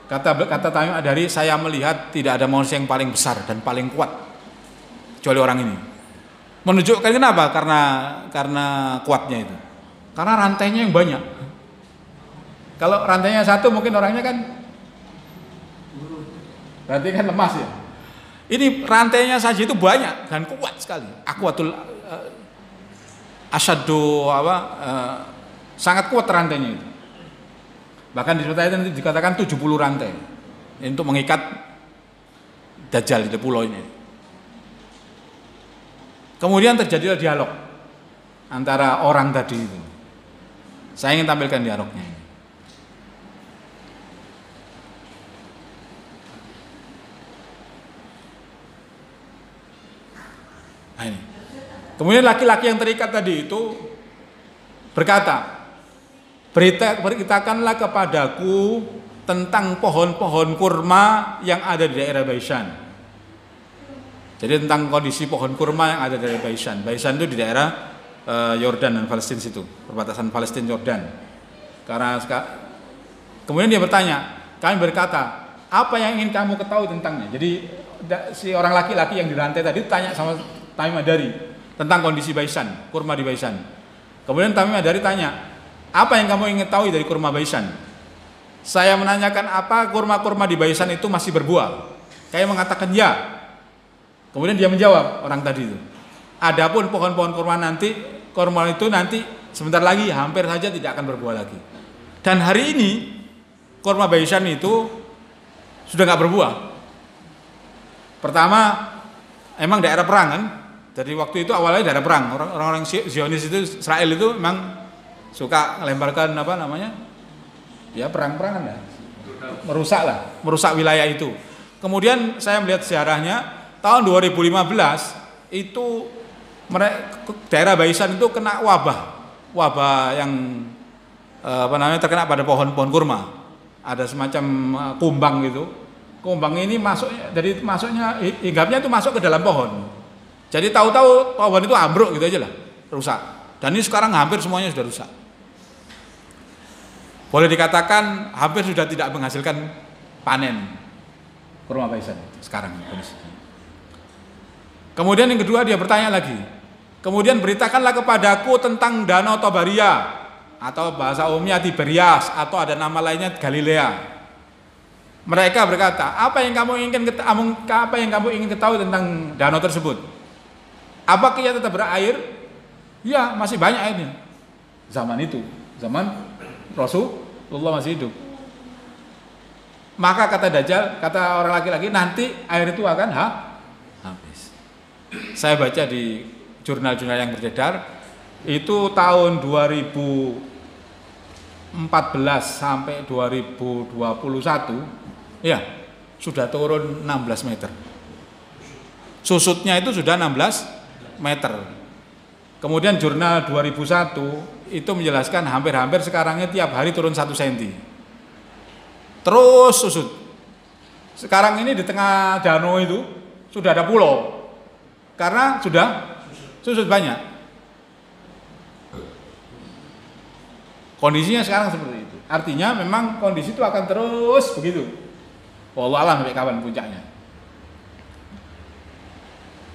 Kata Tamim Ad-Dari, saya melihat tidak ada manusia yang paling besar dan paling kuat kecuali orang ini. Menunjukkan kenapa? Karena kuatnya itu. Karena rantainya yang banyak. Kalau rantainya satu mungkin orangnya kan berarti kan lemas ya. Ini rantainya saja itu banyak dan kuat sekali. Aqwatul asyaddu sangat kuat rantainya itu. Bahkan di surat ayat nanti dikatakan 70 rantai untuk mengikat Dajjal di pulau ini. Kemudian terjadilah dialog antara orang tadi itu. Saya ingin tampilkan dialognya ini. Nah ini. Kemudian laki-laki yang terikat tadi itu berkata, beritakanlah kepadaku tentang pohon-pohon kurma yang ada di daerah Baisan. Jadi tentang kondisi pohon kurma yang ada di daerah Baisan. Baisan itu di daerah Yordan dan Palestina situ, perbatasan Palestina Yordan. Kemudian dia bertanya, kami berkata, apa yang ingin kamu ketahui tentangnya? Jadi si orang laki-laki yang dirantai tadi tanya sama Tamim Ad-Dari tentang kondisi Baisan, kurma di Baisan. Kemudian Tamim Ad-Dari tanya, apa yang kamu ingin tahu dari kurma Baisan? Saya menanyakan apa kurma-kurma di Baisan itu masih berbuah. Kayak mengatakan ya. Kemudian dia menjawab orang tadi itu. Adapun pohon-pohon kurma itu nanti sebentar lagi hampir saja tidak akan berbuah lagi. Dan hari ini kurma Baisan itu sudah nggak berbuah. Pertama, emang daerah perang kan? Jadi waktu itu awalnya daerah perang. Orang-orang Zionis itu, Israel itu memang suka melemparkan ya perang-perangan lah, merusak wilayah itu. Kemudian saya melihat sejarahnya tahun 2015 itu daerah Baisan itu kena wabah yang terkena pada pohon-pohon kurma. Ada semacam kumbang gitu kumbang ini masuknya hinggapnya itu masuk ke dalam pohon. Jadi tahu-tahu pohon itu ambruk gitu aja lah, rusak. Dan ini sekarang hampir semuanya sudah rusak. Boleh dikatakan hampir sudah tidak menghasilkan panen kurma paisan sekarang kondisinya. Kemudian yang kedua dia bertanya lagi. Kemudian beritakanlah kepadaku tentang Danau Tobaria atau bahasa umumnya Tiberias atau ada nama lainnya Galilea. Mereka berkata, apa yang kamu ingin ketahui tentang danau tersebut? Apakah ia tetap berair? Ya, masih banyak airnya. Zaman Rasulullah masih hidup. Maka kata Dajjal, kata orang laki-laki, nanti air itu akan habis. Saya baca di jurnal-jurnal yang beredar, itu tahun 2014 sampai 2021, ya sudah turun 16 meter. Susutnya itu sudah 16 meter. Kemudian jurnal 2001 itu menjelaskan hampir-hampir sekarangnya tiap hari turun 1 cm. Terus susut. Sekarang ini di tengah danau itu sudah ada pulau. Karena sudah susut banyak. Kondisinya sekarang seperti itu. Artinya memang kondisi itu akan terus begitu. Wallahu a'lam sampai kapan puncaknya.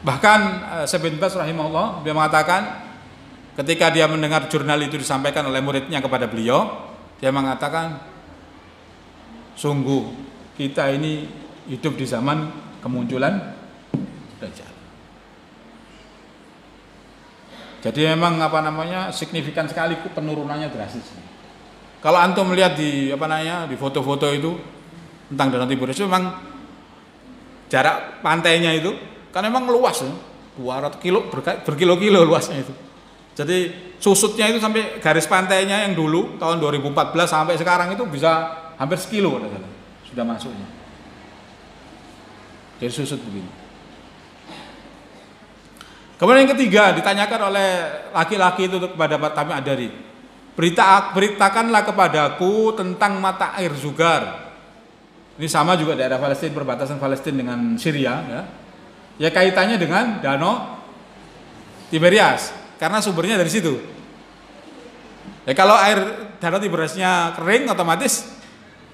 Bahkan Syekh bin Baz rahimahullah dia mengatakan ketika dia mendengar jurnal itu disampaikan oleh muridnya kepada beliau, dia mengatakan sungguh kita ini hidup di zaman kemunculan Dajjal. Jadi memang signifikan sekali penurunannya drastis. Kalau antum melihat di foto-foto itu tentang Danau Tiberias itu memang jarak pantainya itu kan memang luas ya, 200 kilo berkilo-kilo luasnya itu. Jadi susutnya itu sampai garis pantainya yang dulu tahun 2014 sampai sekarang itu bisa hampir sekilo sudah masuknya. Jadi susut begini. Kemudian yang ketiga ditanyakan oleh laki-laki itu kepada Pak Tamim Ad-Dari. Beritakanlah kepadaku tentang mata air Zugar. Ini sama juga daerah Palestina, perbatasan Palestina dengan Syria ya. Ya kaitannya dengan Danau Tiberias karena sumbernya dari situ. Ya kalau air Danau Tiberiasnya kering otomatis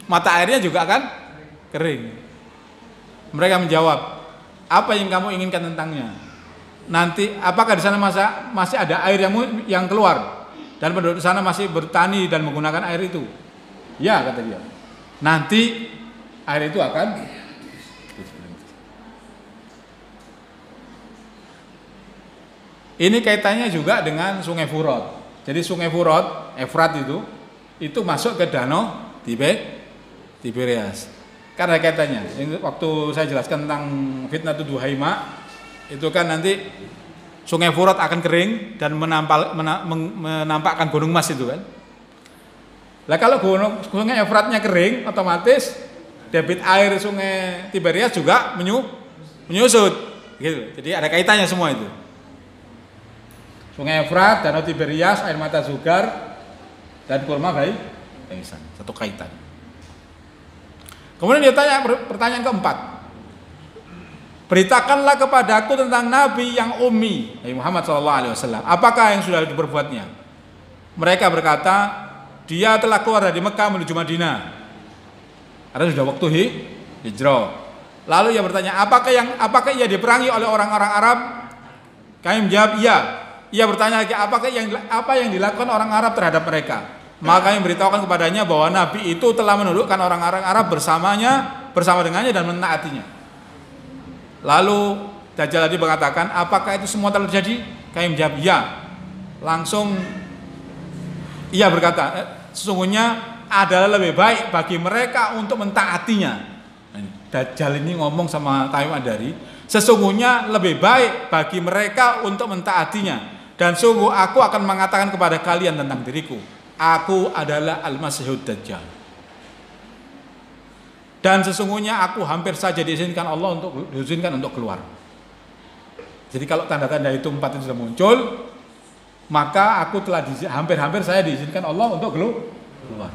mata airnya juga akan kering. Mereka menjawab, apa yang kamu inginkan tentangnya? Nanti apakah di sana masih ada air yang keluar dan penduduk di sana masih bertani dan menggunakan air itu? Ya, kata dia. Nanti air itu akan ini kaitannya juga dengan Sungai Furat. Jadi Sungai Furat, Efrat itu masuk ke Danau Tiberias. Karena kaitannya, waktu saya jelaskan tentang Fitnatul Duhaima, itu kan nanti Sungai Furat akan kering dan menampakkan Gunung Mas itu kan. Lah kalau Sungai Efratnya kering, otomatis debit air Sungai Tiberias juga menyusut. Gitu. Jadi ada kaitannya semua itu. Sungai Efrat, Danau Tiberias, air mata Zugar, dan kurma paisan. Satu kaitan. Kemudian dia tanya pertanyaan keempat. Beritakanlah kepadaku tentang Nabi yang ummi, Muhammad SAW. Apakah yang sudah diperbuatnya? Mereka berkata, dia telah keluar dari Mekah menuju Madinah. Karena sudah waktu hijrah. Lalu ia bertanya, apakah ia diperangi oleh orang-orang Arab? Kami menjawab, iya. Ia bertanya lagi, apa yang dilakukan orang Arab terhadap mereka? Maka kami beritahukan kepadanya bahwa Nabi itu telah menundukkan orang-orang Arab bersama dengannya dan menaatinya. Lalu Dajjal tadi mengatakan, apakah itu semua telah terjadi? Kami menjawab, ya. Langsung ia berkata, sesungguhnya adalah lebih baik bagi mereka untuk mentaatinya. Dajjal ini ngomong sama Tamim Ad-Dari, sesungguhnya lebih baik bagi mereka untuk mentaatinya. Dan sungguh aku akan mengatakan kepada kalian tentang diriku, aku adalah Al-Masihud Dajjal. Dan sesungguhnya aku hampir saja diizinkan untuk keluar. Jadi kalau tanda-tanda itu 4 itu sudah muncul, maka aku telah hampir-hampir saya diizinkan Allah untuk keluar.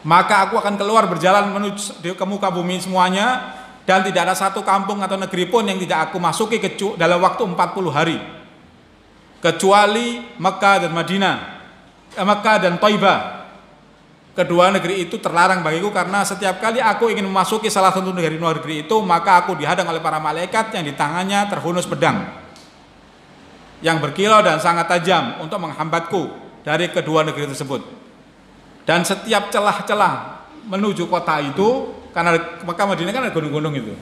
maka aku akan keluar berjalan menuju ke muka bumi semuanya, dan tidak ada satu kampung atau negeri pun yang tidak aku masuki dalam waktu 40 hari, kecuali Mekah dan Madinah, Mekah dan Thaibah. Kedua negeri itu terlarang bagiku, karena setiap kali aku ingin memasuki salah satu negeri itu, maka aku dihadang oleh para malaikat yang di tangannya terhunus pedang yang berkilau dan sangat tajam untuk menghambatku dari kedua negeri tersebut. Dan setiap celah-celah menuju kota itu, karena Mekah Madinah kan ada gunung-gunung itu.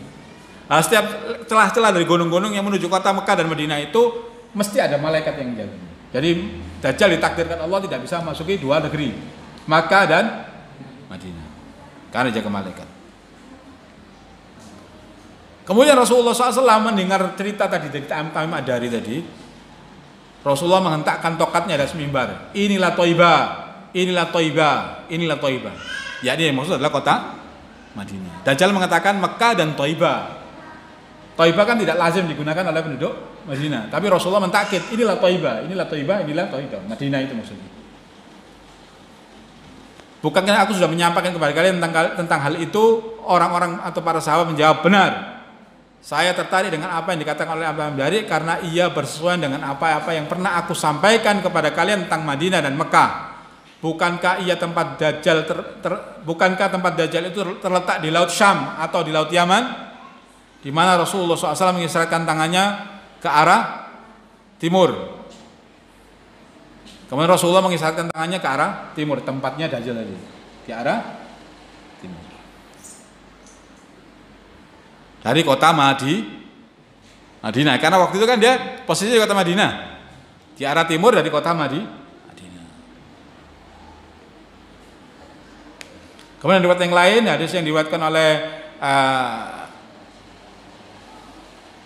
Nah, setiap celah-celah dari gunung-gunung yang menuju kota Mekah dan Madinah itu mesti ada malaikat yang menjaga. Jadi Dajjal ditakdirkan Allah tidak bisa masuki dua negeri, Makkah dan Madinah, karena jaga malaikat. Kemudian Rasulullah SAW mendengar cerita tadi dari Tamim Ad-Dari tadi. Rasulullah menghentakkan tokatnya di atas mimbar. Inilah Thaibah, inilah Thaibah, inilah Thaibah. Yakni yang maksud adalah kota Madinah. Dajjal mengatakan Mekah dan Thaibah. Thaibah kan tidak lazim digunakan oleh penduduk Madinah, tapi Rasulullah mentakkid inilah Thaibah, inilah Thaibah, inilah Thaibah. Madinah itu maksudnya. Bukankah aku sudah menyampaikan kepada kalian tentang hal itu? Orang-orang atau para sahabat menjawab, benar. Saya tertarik dengan apa yang dikatakan oleh Abu Dari, karena ia bersesuaian dengan apa-apa yang pernah aku sampaikan kepada kalian tentang Madinah dan Mekah. Bukankah tempat Dajjal itu terletak di Laut Syam atau di Laut Yaman, di mana Rasulullah SAW mengisyaratkan tangannya ke arah timur. Kemudian Rasulullah mengisyaratkan tangannya ke arah timur, tempatnya Dajjal tadi, di arah timur. Dari kota Madinah, karena waktu itu kan dia posisinya di kota Madinah, di arah timur dari kota Madinah. Kemudian riwayat yang lain, hadis yang diriwayatkan oleh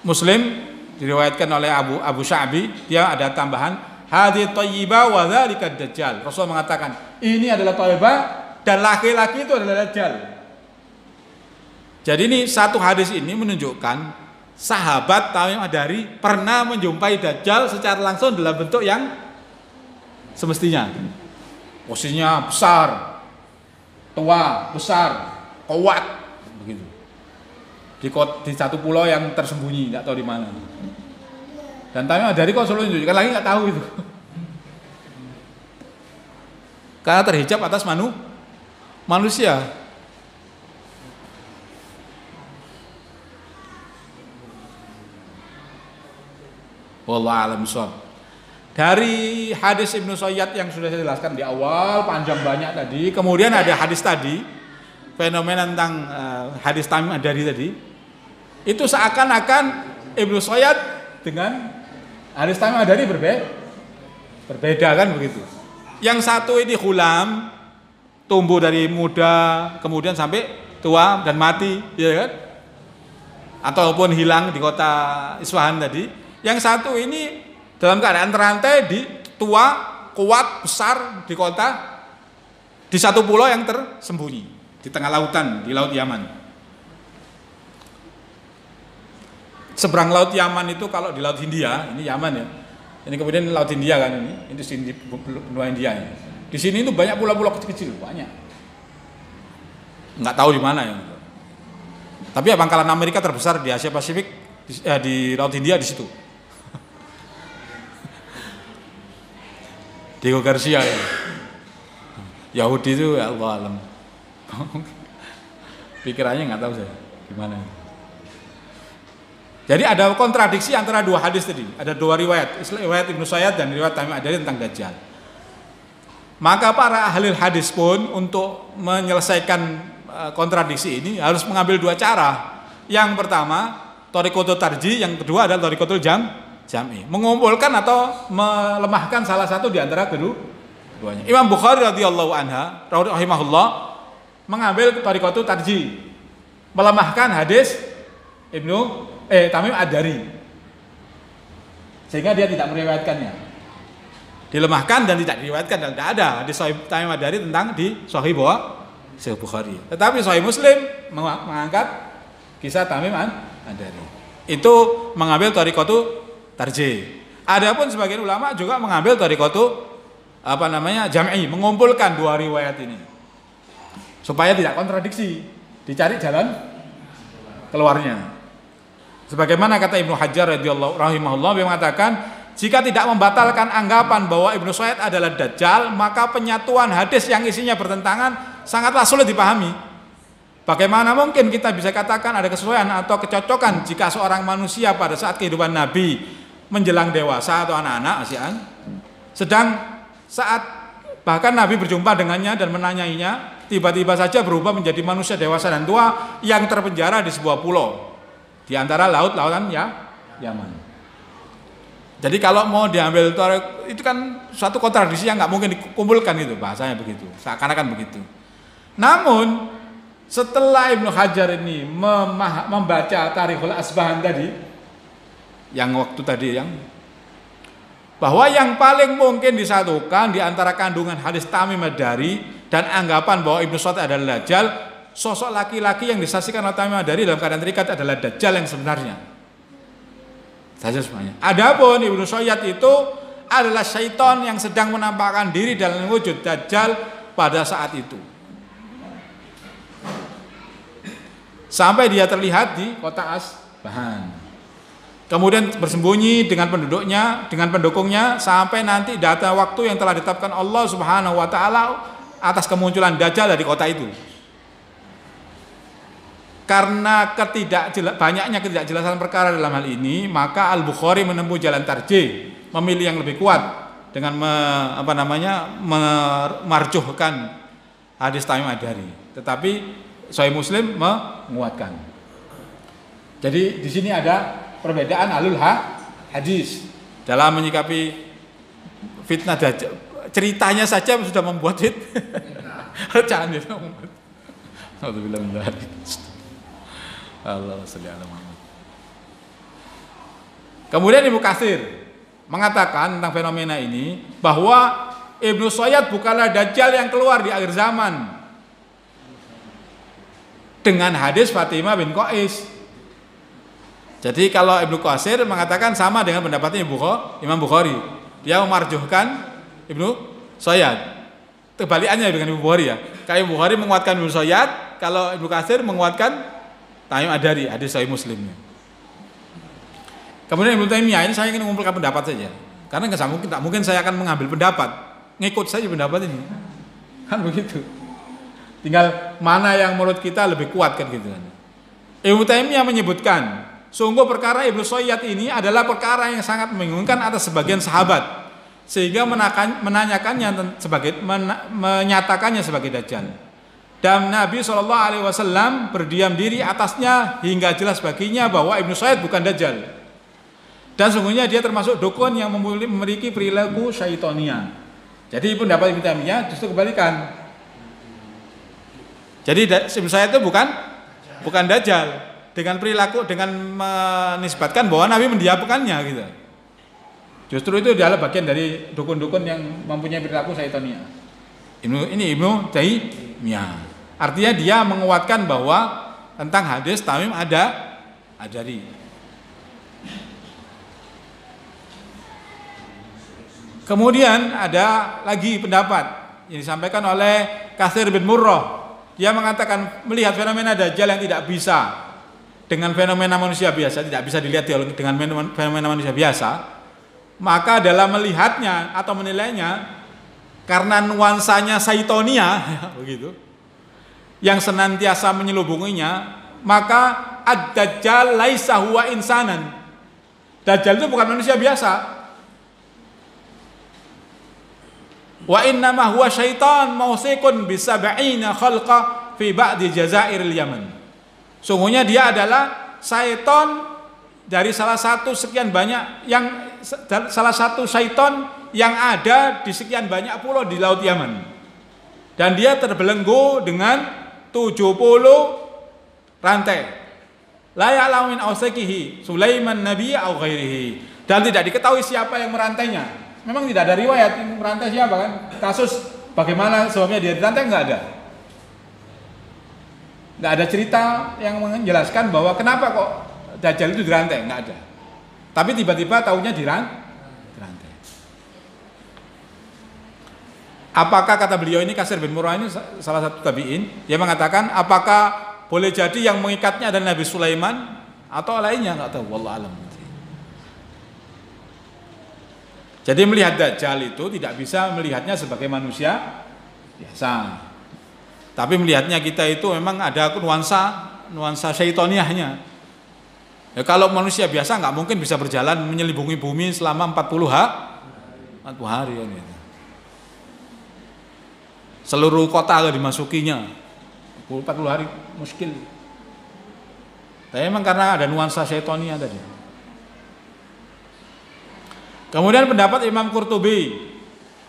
Muslim, diriwayatkan oleh Abu Sya'bi, dia ada tambahan hadits thayyibah wa dzalika Dajjal. Rasul mengatakan ini adalah Thaibah dan laki-laki itu adalah Dajjal. Jadi ini satu hadis ini menunjukkan sahabat Tamim Ad-Dari pernah menjumpai Dajjal secara langsung dalam bentuk yang semestinya. Posisinya besar, tua, besar, kuat, begitu. Di satu pulau yang tersembunyi, tidak tahu di mana. Dan Tamim Ad-Dari kok selalu menunjukkan lagi nggak tahu itu. Karena terhijab atas manusia. Wallahu a'lam bishawab. Dari hadis Ibnu Sayyad yang sudah saya jelaskan di awal, panjang banyak tadi. Kemudian ada hadis tadi, fenomena tentang hadis Tamim Ad-Dari tadi. Itu seakan-akan Ibnu Sayyad dengan hadis Tamim Ad-Dari berbeda kan begitu. Yang satu ini hulam, tumbuh dari muda kemudian sampai tua dan mati, ya kan? Ataupun hilang di kota Isfahan tadi. Yang satu ini dalam keadaan terantai, di tua, kuat, besar di kota, di satu pulau yang tersembunyi di tengah lautan, di Laut Yaman. Seberang Laut Yaman itu kalau di Laut Hindia, ini Yaman ya. Ini kemudian Laut Hindia kan ini di sini benua India ya. Di sini itu banyak pulau-pulau kecil-kecil, banyak. Nggak tahu di mana ya. Tapi ya pangkalan Amerika terbesar di Asia Pasifik di Laut Hindia di situ. Diego Garcia ya. Yahudi itu ya Allah alam. Pikirannya nggak tahu saya gimana. Jadi ada kontradiksi antara dua hadis tadi. Ada dua riwayat Ibnu Sayyad dan riwayat Tamim Ad-Dari tentang Dajjal. Maka para ahli hadis pun untuk menyelesaikan kontradiksi ini harus mengambil dua cara. Yang pertama thariqatul tarjih, yang kedua adalah thariqatul jam'i, mengumpulkan atau melemahkan salah satu di antara keduanya. Imam Bukhari radhiyallahu anha rahimahullah mengambil thariqatul tarjih, melemahkan hadis Tamim Ad-Dari, sehingga dia tidak meriwayatkannya, dilemahkan dan tidak diriwayatkan, dan tidak ada hadis Tamim Ad-Dari tentang di Sahih Bukhari. Tetapi Sahih Muslim mengangkat kisah Tamim Ad-Dari, itu mengambil thariqatul tarjih. Adapun sebagian ulama juga mengambil thariqatul jam'i, mengumpulkan dua riwayat ini. supaya tidak kontradiksi, dicari jalan keluarnya. Sebagaimana kata Ibnu Hajar radhiyallahu rahimahullah, yang mengatakan jika tidak membatalkan anggapan bahwa Ibnu Sayyad adalah Dajjal, maka penyatuan hadis yang isinya bertentangan sangatlah sulit dipahami. Bagaimana mungkin kita bisa katakan ada kesesuaian atau kecocokan jika seorang manusia pada saat kehidupan Nabi menjelang dewasa atau anak-anak asian, sedang saat bahkan Nabi berjumpa dengannya dan menanyainya, tiba-tiba saja berubah menjadi manusia dewasa dan tua yang terpenjara di sebuah pulau di antara lautan Yaman. Jadi kalau mau diambil itu kan suatu kontradiksi yang nggak mungkin dikumpulkan, itu bahasanya begitu, seakan-akan begitu. Namun setelah Ibnu Hajar ini membaca Tarikhul Asbahan tadi, yang waktu tadi yang bahwa yang paling mungkin disatukan di antara kandungan hadis Tamim Ad-Dari dan anggapan bahwa Ibnu Sayyad adalah Dajjal, sosok laki-laki yang disaksikan oleh Tamim Ad-Dari dalam keadaan terikat adalah Dajjal yang sebenarnya. Saja semuanya. Adapun Ibnu Sayyad itu adalah syaitan yang sedang menampakkan diri dalam wujud Dajjal pada saat itu. Sampai dia terlihat di kota Asbahan. Kemudian bersembunyi dengan penduduknya, dengan pendukungnya sampai nanti datang waktu yang telah ditetapkan Allah Subhanahu wa taala atas kemunculan Dajjal dari kota itu. Karena banyaknya ketidakjelasan perkara dalam hal ini, maka Al-Bukhari menempuh jalan tarjih, memilih yang lebih kuat dengan memarjuhkan hadis Tamim Ad-Dari. Tetapi Sahih Muslim menguatkan. Jadi di sini ada perbedaan alul hadis dalam menyikapi fitnah Dajjal. Ceritanya saja sudah membuat jangan itu. Alhamdulillah. Allah salli ala Muhammad. Kemudian Ibnu Katsir mengatakan tentang fenomena ini bahwa Ibnu Sayyad bukanlah Dajjal yang keluar di akhir zaman dengan hadis Fatimah bin Qais. Jadi kalau Ibnu Katsir mengatakan sama dengan pendapatnya Imam Bukhari, dia memarjuhkan Ibnu Sayyad. Kebalikannya dengan Ibnu Bukhari ya. Kalau Ibnu Bukhari menguatkan Ibnu Sayyad, kalau Ibnu Katsir menguatkan Tamim Ad-Dari, hadis Sahih Muslimnya. Kemudian Ibnu Taimiyah, ini saya ingin mengumpulkan pendapat saja. Karena tak mungkin saya akan mengambil pendapat, ngikut saja pendapat ini. Kan begitu. Tinggal mana yang menurut kita lebih kuat kan gitu kan. Ibnu Taimiyah menyebutkan, sungguh perkara Ibnu Sayyad ini adalah perkara yang sangat membingungkan atas sebagian sahabat, sehingga menyatakannya sebagai Dajjal. Dan Nabi SAW berdiam diri atasnya hingga jelas baginya bahwa Ibnu Sayyad bukan Dajjal. Dan sungguhnya dia termasuk dukun yang memiliki perilaku syaitonia. Jadi pendapat Ibnu Taimiyah justru kebalikan. Jadi Ibnu Sayyad itu bukan Dajjal. Dengan perilaku, dengan menisbatkan bahwa Nabi mendiamkannya gitu. Justru itu adalah bagian dari dukun-dukun yang mempunyai perilaku syaitonia. Ibnu Taimiyah. Artinya dia menguatkan bahwa tentang hadis Tamim Ad-Dari. Kemudian ada lagi pendapat yang disampaikan oleh Katsir bin Murrah. Dia mengatakan melihat fenomena Dajjal yang tidak bisa dengan fenomena manusia biasa, tidak bisa dilihat dengan fenomena manusia biasa, maka dalam melihatnya atau menilainya karena nuansanya saitonia begitu, yang senantiasa menyelubunginya, maka ad-Dajjal laisa huwa insanan. Dajjal itu bukan manusia biasa. Wa innama huwa syaitan mausikun bi sab'ina khalqa fi ba'di jazairil Yaman. Sungguhnya dia adalah syaitan dari salah satu syaitan yang ada di sekian banyak pulau di Laut Yaman. Dan dia terbelenggu dengan 70 rantai. La ya'lamu min awsaqihi Sulaiman nabiyya aw ghairihi. Dan tidak diketahui siapa yang merantainya. Memang tidak ada riwayat yang merantai siapa kan. Kasus bagaimana sebabnya dia dirantai enggak ada. Enggak ada cerita yang menjelaskan bahwa kenapa kok Dajjal itu dirantai, enggak ada. Tapi tiba-tiba taunya dirantai. apakah kata beliau ini, Kasir bin Murrah ini salah satu tabi'in, dia mengatakan apakah boleh jadi yang mengikatnya adalah Nabi Sulaiman atau lainnya, nggak tahu, wallahu alam. Jadi melihat Dajjal itu tidak bisa melihatnya sebagai manusia biasa. Tapi melihatnya kita itu memang ada nuansa syaitoniahnya. Ya, kalau manusia biasa nggak mungkin bisa berjalan menyelubungi bumi selama 40 hari ya, gitu. Seluruh kota akan dimasukinya 40 hari muskil. Tapi memang karena ada nuansa syaitonia tadi. Kemudian pendapat Imam Qurtubi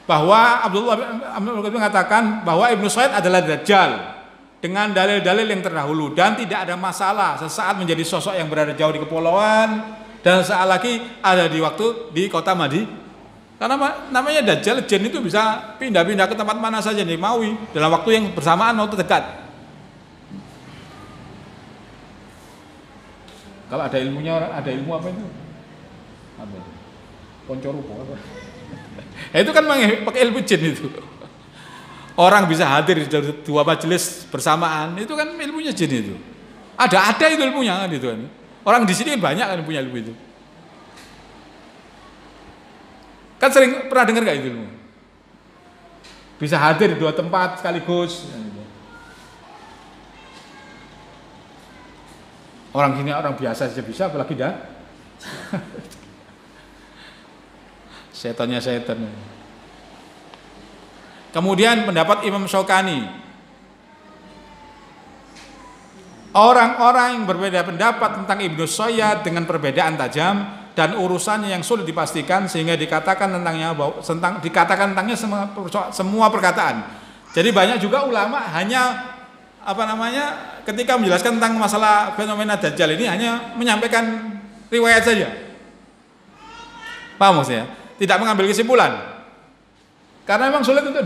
bahwa Abdullah bin Qurtubi mengatakan bahwa Ibnu Sayyid adalah Dajjal dengan dalil-dalil yang terdahulu dan tidak ada masalah sesaat menjadi sosok yang berada jauh di kepulauan dan sesaat lagi ada di kota Madinah. Karena namanya Dajjal, jin itu bisa pindah-pindah ke tempat mana saja yang dimaui dalam waktu yang bersamaan, waktu dekat. Kalau ada ilmunya, ada ilmu apa itu? Apa itu? Poncorupo apa? Itu kan pakai ilmu jin itu. Orang bisa hadir di dua majelis bersamaan, itu kan ilmunya jin itu. Ada itu ilmunya kan itu kan. Orang di sini banyak kan punya ilmu itu. Kan sering pernah dengar gak itu ilmu? Bisa hadir di dua tempat sekaligus. Orang gini orang biasa saja bisa, apalagi dah. Setannya setan. Kemudian pendapat Imam Syaukani, orang-orang yang berbeda pendapat tentang Ibnu Sayyad dengan perbedaan tajam dan urusannya yang sulit dipastikan sehingga dikatakan tentangnya semua perkataan. Jadi banyak juga ulama hanya ketika menjelaskan tentang masalah fenomena Dajjal ini hanya menyampaikan riwayat saja. Paham maksudnya? Tidak mengambil kesimpulan. Karena memang sulit untuk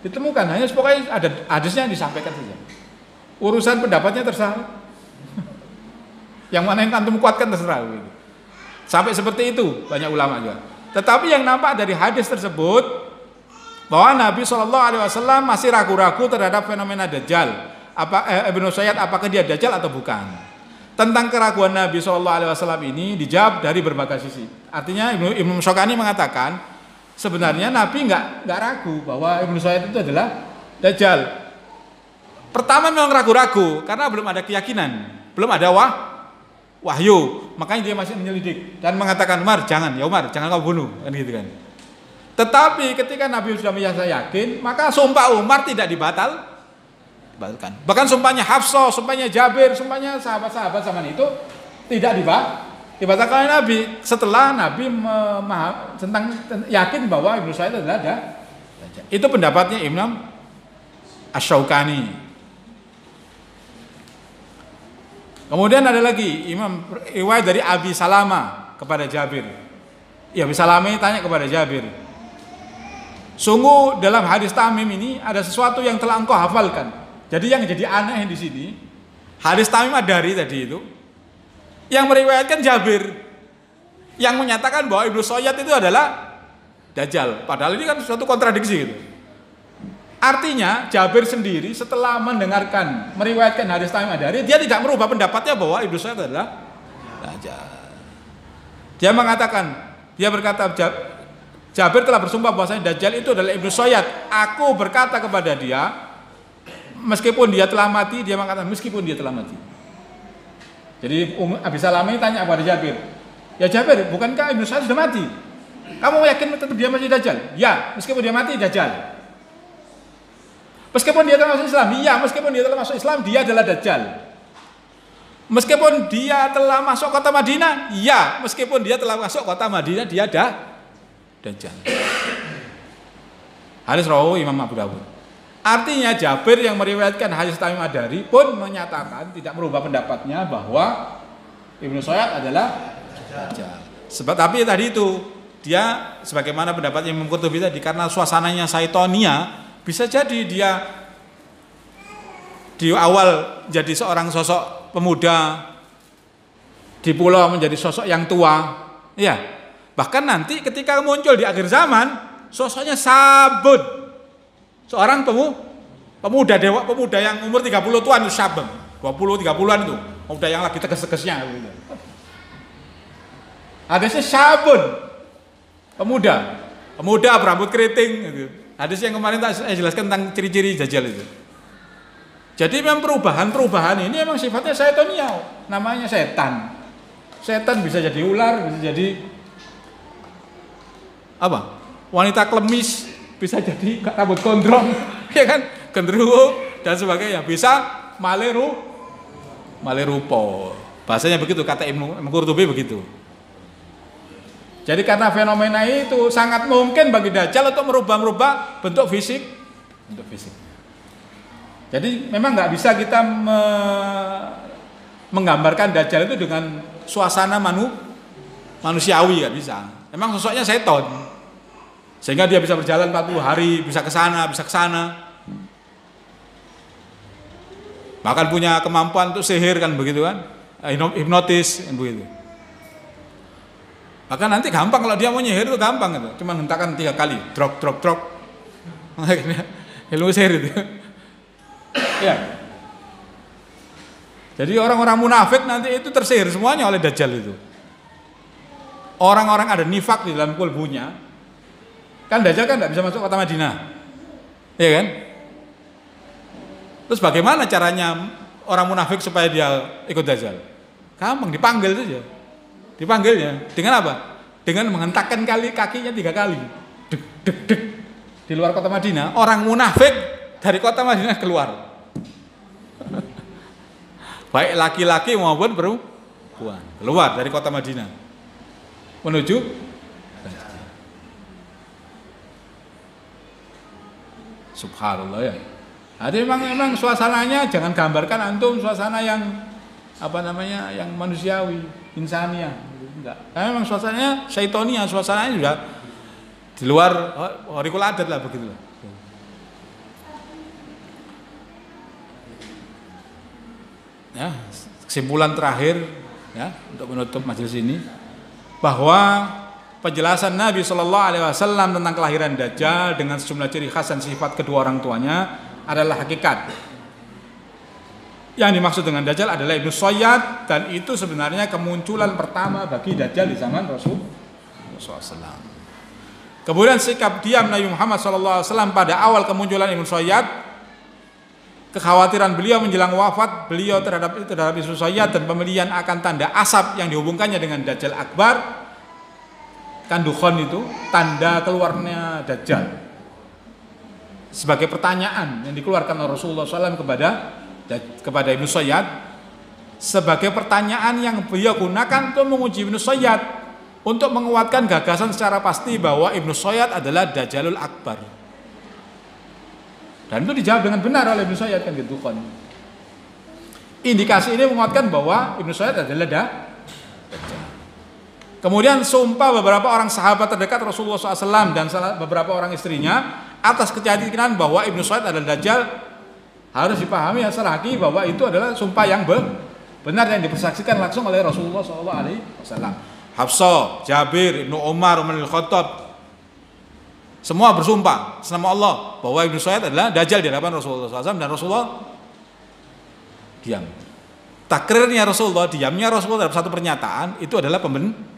ditemukan, hanya pokoknya ada hadisnya disampaikan saja. Urusan pendapatnya terserah. Yang mana yang antum kuatkan terserah gitu. Sampai seperti itu banyak ulama juga. Tetapi yang nampak dari hadis tersebut bahwa Nabi SAW masih ragu-ragu terhadap fenomena Dajjal. Ibnu Sayyid apakah dia Dajjal atau bukan? Tentang keraguan Nabi SAW ini dijawab dari berbagai sisi. Artinya Ibnu Syaukani mengatakan sebenarnya Nabi nggak ragu bahwa Ibnu Sayyid itu adalah Dajjal. Pertama memang ragu-ragu karena belum ada keyakinan, belum ada wahyu, makanya dia masih menyelidik dan mengatakan Umar jangan kau bunuh, kan gitu kan. Tetapi ketika Nabi sudah merasa yakin, maka sumpah Umar tidak dibatalkan. Bahkan sumpahnya Hafsah, sumpahnya Jabir, sumpahnya sahabat-sahabat zaman itu tidak dibatalkan oleh Nabi setelah Nabi yakin bahwa Ibnu Sayyid adalah Dajjal. Itu pendapatnya Imam Asy-Syaukani. Kemudian ada lagi riwayat dari Abi Salamah kepada Jabir. Ya, Abi Salamah ini tanya kepada Jabir, sungguh dalam hadis Tamim ini ada sesuatu yang telah engkau hafalkan. Jadi yang jadi aneh di sini, hadis Tamim Ad-Dari tadi itu, yang meriwayatkan Jabir, yang menyatakan bahwa Ibnu Sayyid itu adalah Dajjal. Padahal ini kan suatu kontradiksi gitu. Artinya Jabir sendiri setelah meriwayatkan hadis Tamim Ad-Dari, dia tidak merubah pendapatnya bahwa Ibnu Sayyid adalah Dajjal. Dia berkata, Jabir telah bersumpah bahwasanya Dajjal itu adalah Ibnu Sayyid. Aku berkata kepada dia, meskipun dia telah mati, dia mengatakan meskipun dia telah mati. Jadi Abi Salamah ini tanya kepada Jabir, ya Jabir, bukankah Ibnu Sayyid sudah mati? Kamu yakin tetap dia masih Dajjal? Ya, meskipun dia mati Dajjal. Meskipun dia telah masuk Islam, iya, meskipun dia telah masuk Islam, dia adalah Dajjal. Meskipun dia telah masuk kota Madinah, iya, meskipun dia telah masuk kota Madinah, dia Dajjal. Hadis rawahu Imam Abu Dawud. Artinya Jabir yang meriwayatkan hadis Tamim Ad-Dari pun menyatakan tidak merubah pendapatnya bahwa Ibnu Sayyid adalah Dajjal. Tapi tadi itu dia sebagaimana pendapatnya Imam Qurtubi tadi, karena suasananya Saitonia, bisa jadi dia di awal jadi seorang sosok pemuda, di pulau menjadi sosok yang tua, ya. Bahkan nanti ketika muncul di akhir zaman, sosoknya sabun, Seorang pemuda yang umur 30 tuan itu syabeng, 20-30an itu, pemuda yang lagi tegas-tegasnya gitu. Hadisnya syabun, pemuda berambut keriting gitu. Hadis yang kemarin saya jelaskan tentang ciri-ciri dajjal itu. Jadi memang perubahan ini memang sifatnya syaitoniah, namanya setan. Setan bisa jadi ular, bisa jadi apa? Wanita klemis, bisa jadi rambut gondrong, ya kan? Gendruwo dan sebagainya. Bisa malerupo. Bahasanya begitu, kata Ibnu Qurtubi begitu. Jadi karena fenomena itu sangat mungkin bagi Dajjal untuk merubah bentuk fisik. Jadi memang nggak bisa kita menggambarkan Dajjal itu dengan suasana manusiawi, nggak bisa. Memang sosoknya seton, sehingga dia bisa berjalan 40 hari, bisa ke sana, bahkan punya kemampuan untuk sihir kan begitu kan, hipnotis kan begitu. Bahkan nanti gampang kalau dia mau nyihir itu gampang gitu, cuma hentakan 3 kali, drok, ilmu sihir itu. Ya. Jadi orang-orang munafik nanti itu tersihir semuanya oleh Dajjal itu. Orang-orang ada nifak di dalam kalbunya. Kan Dajjal kan tidak bisa masuk kota Madinah. Iya kan? Terus bagaimana caranya orang munafik supaya dia ikut Dajjal? Gampang, dipanggil saja. Dipanggilnya dengan apa? Dengan menghentakkan kakinya 3 kali. Dek dek dek. Di luar kota Madinah, orang munafik dari kota Madinah keluar. Baik laki-laki maupun perempuan keluar dari kota Madinah menuju subhanallah ya. Jadi memang suasananya jangan gambarkan antum suasana yang yang manusiawi, insaniah, enggak. Karena memang suasananya syaitonia, suasananya juga di luar horikul adat lah begitulah. Ya, kesimpulan terakhir ya untuk menutup majelis ini bahwa penjelasan Nabi Shallallahu Alaihi Wasallam tentang kelahiran Dajjal dengan sejumlah ciri khas dan sifat kedua orang tuanya adalah hakikat. Yang dimaksud dengan Dajjal adalah Ibnu Sayyad, dan itu sebenarnya kemunculan pertama bagi Dajjal di zaman Rasulullah SAW. Kemudian sikap diam Nabi Muhammad SAW pada awal kemunculan Ibnu Sayyad, kekhawatiran beliau menjelang wafat beliau terhadap Ibnu Sayyad, dan pemilihan akan tanda asap yang dihubungkannya dengan Dajjal Akbar, kan dukhon itu tanda keluarnya Dajjal, sebagai pertanyaan yang dikeluarkan oleh Rasulullah SAW kepada Ibnu Sayyad, sebagai pertanyaan yang beliau gunakan untuk menguji Ibnu Sayyad, untuk menguatkan gagasan secara pasti bahwa Ibnu Sayyad adalah Dajjalul Akbar. Dan itu dijawab dengan benar oleh Ibnu Sayyad kan gitu kan. Indikasi ini menguatkan bahwa Ibnu Sayyad adalah Dajjal. Kemudian sumpah beberapa orang sahabat terdekat Rasulullah SAW dan beberapa orang istrinya atas keyakinan bahwa Ibnu Sayyad adalah Dajjal, harus dipahami secara hakiki bahwa itu adalah sumpah yang benar yang dipersaksikan langsung oleh Rasulullah SAW. Hafsah, Jabir, Ibnu Umar, Umar bin Khattab, semua bersumpah nama Allah bahwa Ibnu Sayyad adalah Dajjal di hadapan Rasulullah SAW, dan Rasulullah diam. Takrirnya Rasulullah, diamnya Rasulullah dalam satu pernyataan itu adalah kebenaran.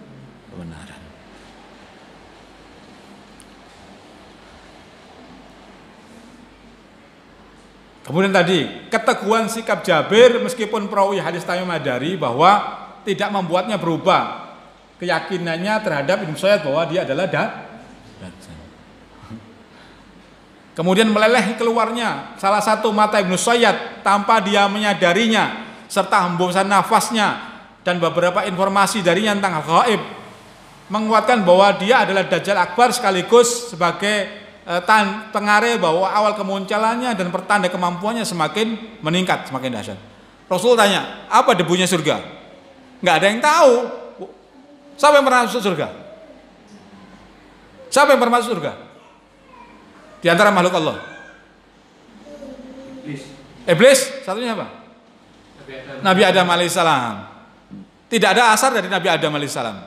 Kemudian tadi keteguhan sikap Jabir meskipun perawi hadis Tamim Ad-Dari bahwa tidak membuatnya berubah keyakinannya terhadap Ibnu Sayyad bahwa dia adalah Dajjal. Kemudian meleleh keluarnya salah satu mata Ibnu Sayyad tanpa dia menyadarinya, serta hembusan nafasnya dan beberapa informasi darinya tentang gaib menguatkan bahwa dia adalah Dajjal Akbar, sekaligus sebagai pengaruh bahwa awal kemunculannya dan pertanda kemampuannya semakin meningkat, semakin dahsyat. Rasul tanya, apa debunya surga? Nggak ada yang tahu. Siapa yang pernah masuk surga? Siapa yang pernah masuk surga? Di antara makhluk Allah. Iblis. Satunya apa? Nabi Adam alaihissalam. Tidak ada asar dari Nabi Adam alaihissalam.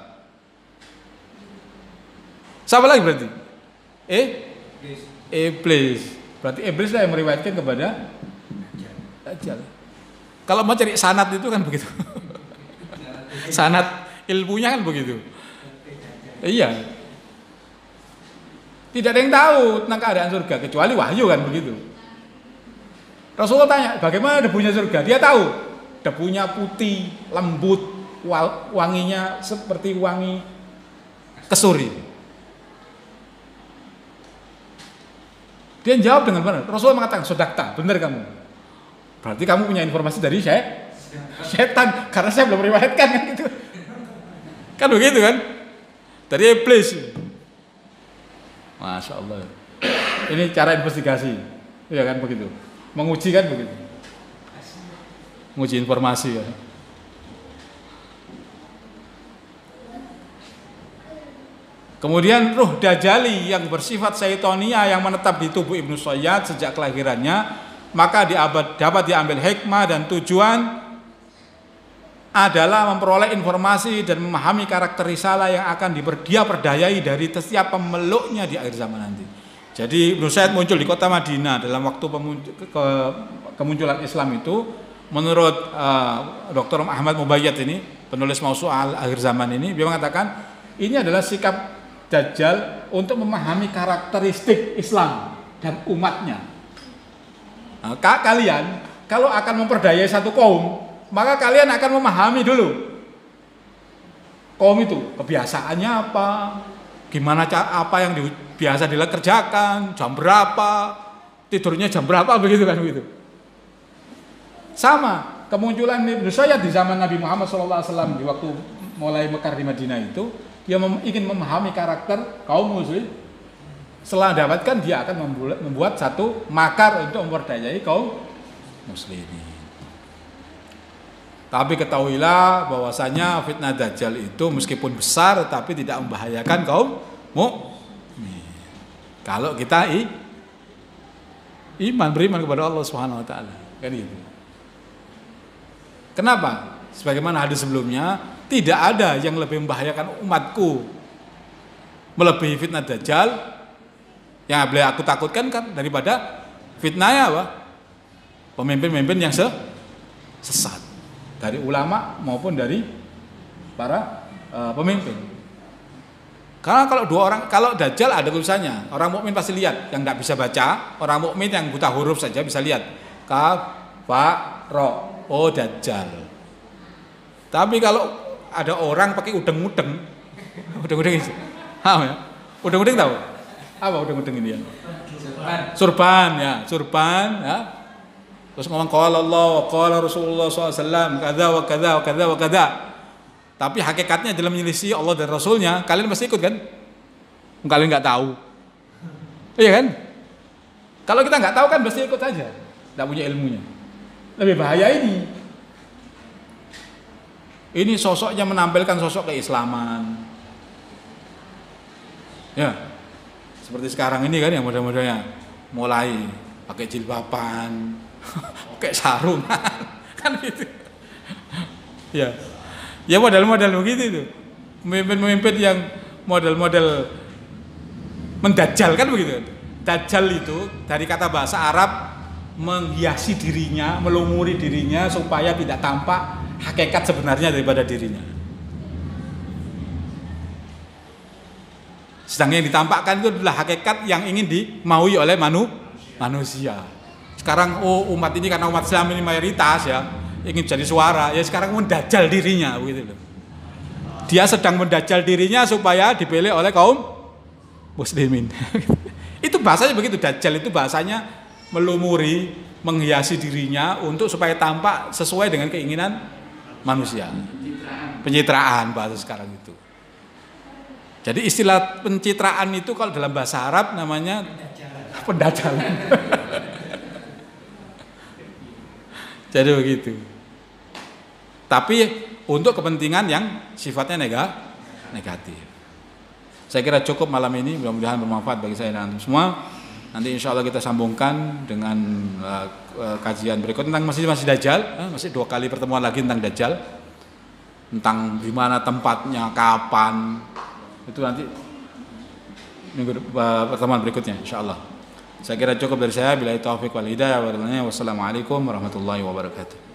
Siapa lagi berarti? Iblis. Berarti iblis lah yang meriwayatkan kepada Dajjal. Kalau mau cari sanad itu kan begitu. Sanad ilmunya kan begitu. Iya. Tidak ada yang tahu tentang keadaan surga kecuali wahyu kan begitu. Rasulullah tanya, bagaimana debunya surga? Dia tahu. Debunya putih, lembut, wanginya seperti wangi kesuri. Dia jawab dengan benar. Rasulullah mengatakan, "Sodakta, benar kamu." Berarti kamu punya informasi dari setan, karena saya belum meriwayatkan kan gitu. Kan begitu kan? Dari iblis. Masya Allah. Ini cara investigasi, ya kan begitu. Menguji kan begitu. Menguji informasi ya. Kemudian ruh Dajjali yang bersifat syaitonia yang menetap di tubuh Ibnu Sayyad sejak kelahirannya, maka dapat diambil hikmah dan tujuan adalah memperoleh informasi dan memahami karakter risalah yang akan dia perdayai dari setiap pemeluknya di akhir zaman nanti. Jadi Ibnu Sayyad muncul di kota Madinah dalam waktu kemunculan Islam itu, menurut Dr. Ahmad Mubayyad ini, penulis Mausu'ah akhir zaman ini, dia mengatakan ini adalah sikap Dajjal untuk memahami karakteristik Islam dan umatnya. Nah, kalian kalau akan memperdayai satu kaum, maka kalian akan memahami dulu kaum itu kebiasaannya apa, gimana apa yang biasa dikerjakan, jam berapa, tidurnya jam berapa, begitu kan begitu. Sama kemunculan Ibnu Sayyad di zaman Nabi Muhammad SAW di waktu mulai mekar di Madinah itu, dia ingin memahami karakter kaum muslim. Setelah dapatkan, dia akan membuat satu makar untuk memperdayai kaum muslimin. Tapi ketahuilah bahwasanya fitnah Dajjal itu meskipun besar tapi tidak membahayakan kaum mukmin. Kalau kita beriman kepada Allah Subhanahu wa taala. Kan gitu. Kenapa? Sebagaimana hadis sebelumnya, tidak ada yang lebih membahayakan umatku melebihi fitnah Dajjal. Yang boleh aku takutkan kan daripada fitnahnya apa? Pemimpin-pemimpin yang sesat, dari ulama maupun dari para pemimpin. Karena kalau Dajjal ada tulisannya, orang mukmin pasti lihat. Yang tidak bisa baca, orang mukmin yang buta huruf saja bisa lihat. Kaf, fa, ro, oh Dajjal. Tapi kalau ada orang pakai udeng-udeng itu, paham ya? Udeng-udeng tahu? Apa udeng-udeng ini ya? Surban ya. Terus ngomong qala Allah, qala Rasulullah SAW, kadza wa kadza wa kadza wa kadza. Tapi hakikatnya dalam menyelisih Allah dan Rasulnya, kalian pasti ikut kan? Kalian nggak tahu, iya kan? Kalau kita nggak tahu kan pasti ikut aja, nggak punya ilmunya. Lebih bahaya ini. Ini sosoknya menampilkan sosok keislaman. Ya, seperti sekarang ini kan yang model-modelnya mulai pakai jilbaban, pakai sarung, kan gitu. Ya, ya model-model begitu itu. Pemimpin-pemimpin yang model-model mendajjal kan begitu. Dajjal itu dari kata bahasa Arab menghiasi dirinya, melumuri dirinya supaya tidak tampak hakikat sebenarnya daripada dirinya. Sedangkan yang ditampakkan itu adalah hakikat yang ingin dimaui oleh manusia. Sekarang umat ini karena umat Islam ini mayoritas ya, ingin jadi suara, ya sekarang mendajjal dirinya begitu loh. Dia sedang mendajjal dirinya supaya dipilih oleh kaum muslimin. Itu bahasanya begitu, dajjal itu bahasanya melumuri, menghiasi dirinya untuk supaya tampak sesuai dengan keinginan manusia. Pencitraan bahasa sekarang itu. Jadi istilah pencitraan itu kalau dalam bahasa Arab namanya pendajalan. Jadi begitu. Tapi untuk kepentingan yang sifatnya negatif. Saya kira cukup malam ini, mudah-mudahan bermanfaat bagi saya dan antum semua. Nanti insya Allah kita sambungkan dengan kajian berikut tentang masih Dajjal, masih 2 kali pertemuan lagi tentang Dajjal, tentang di mana tempatnya, kapan, itu nanti minggu pertemuan berikutnya insya Allah. Saya kira cukup dari saya. Billahi taufiq wal hidayah. Wassalamualaikum warahmatullahi wabarakatuh.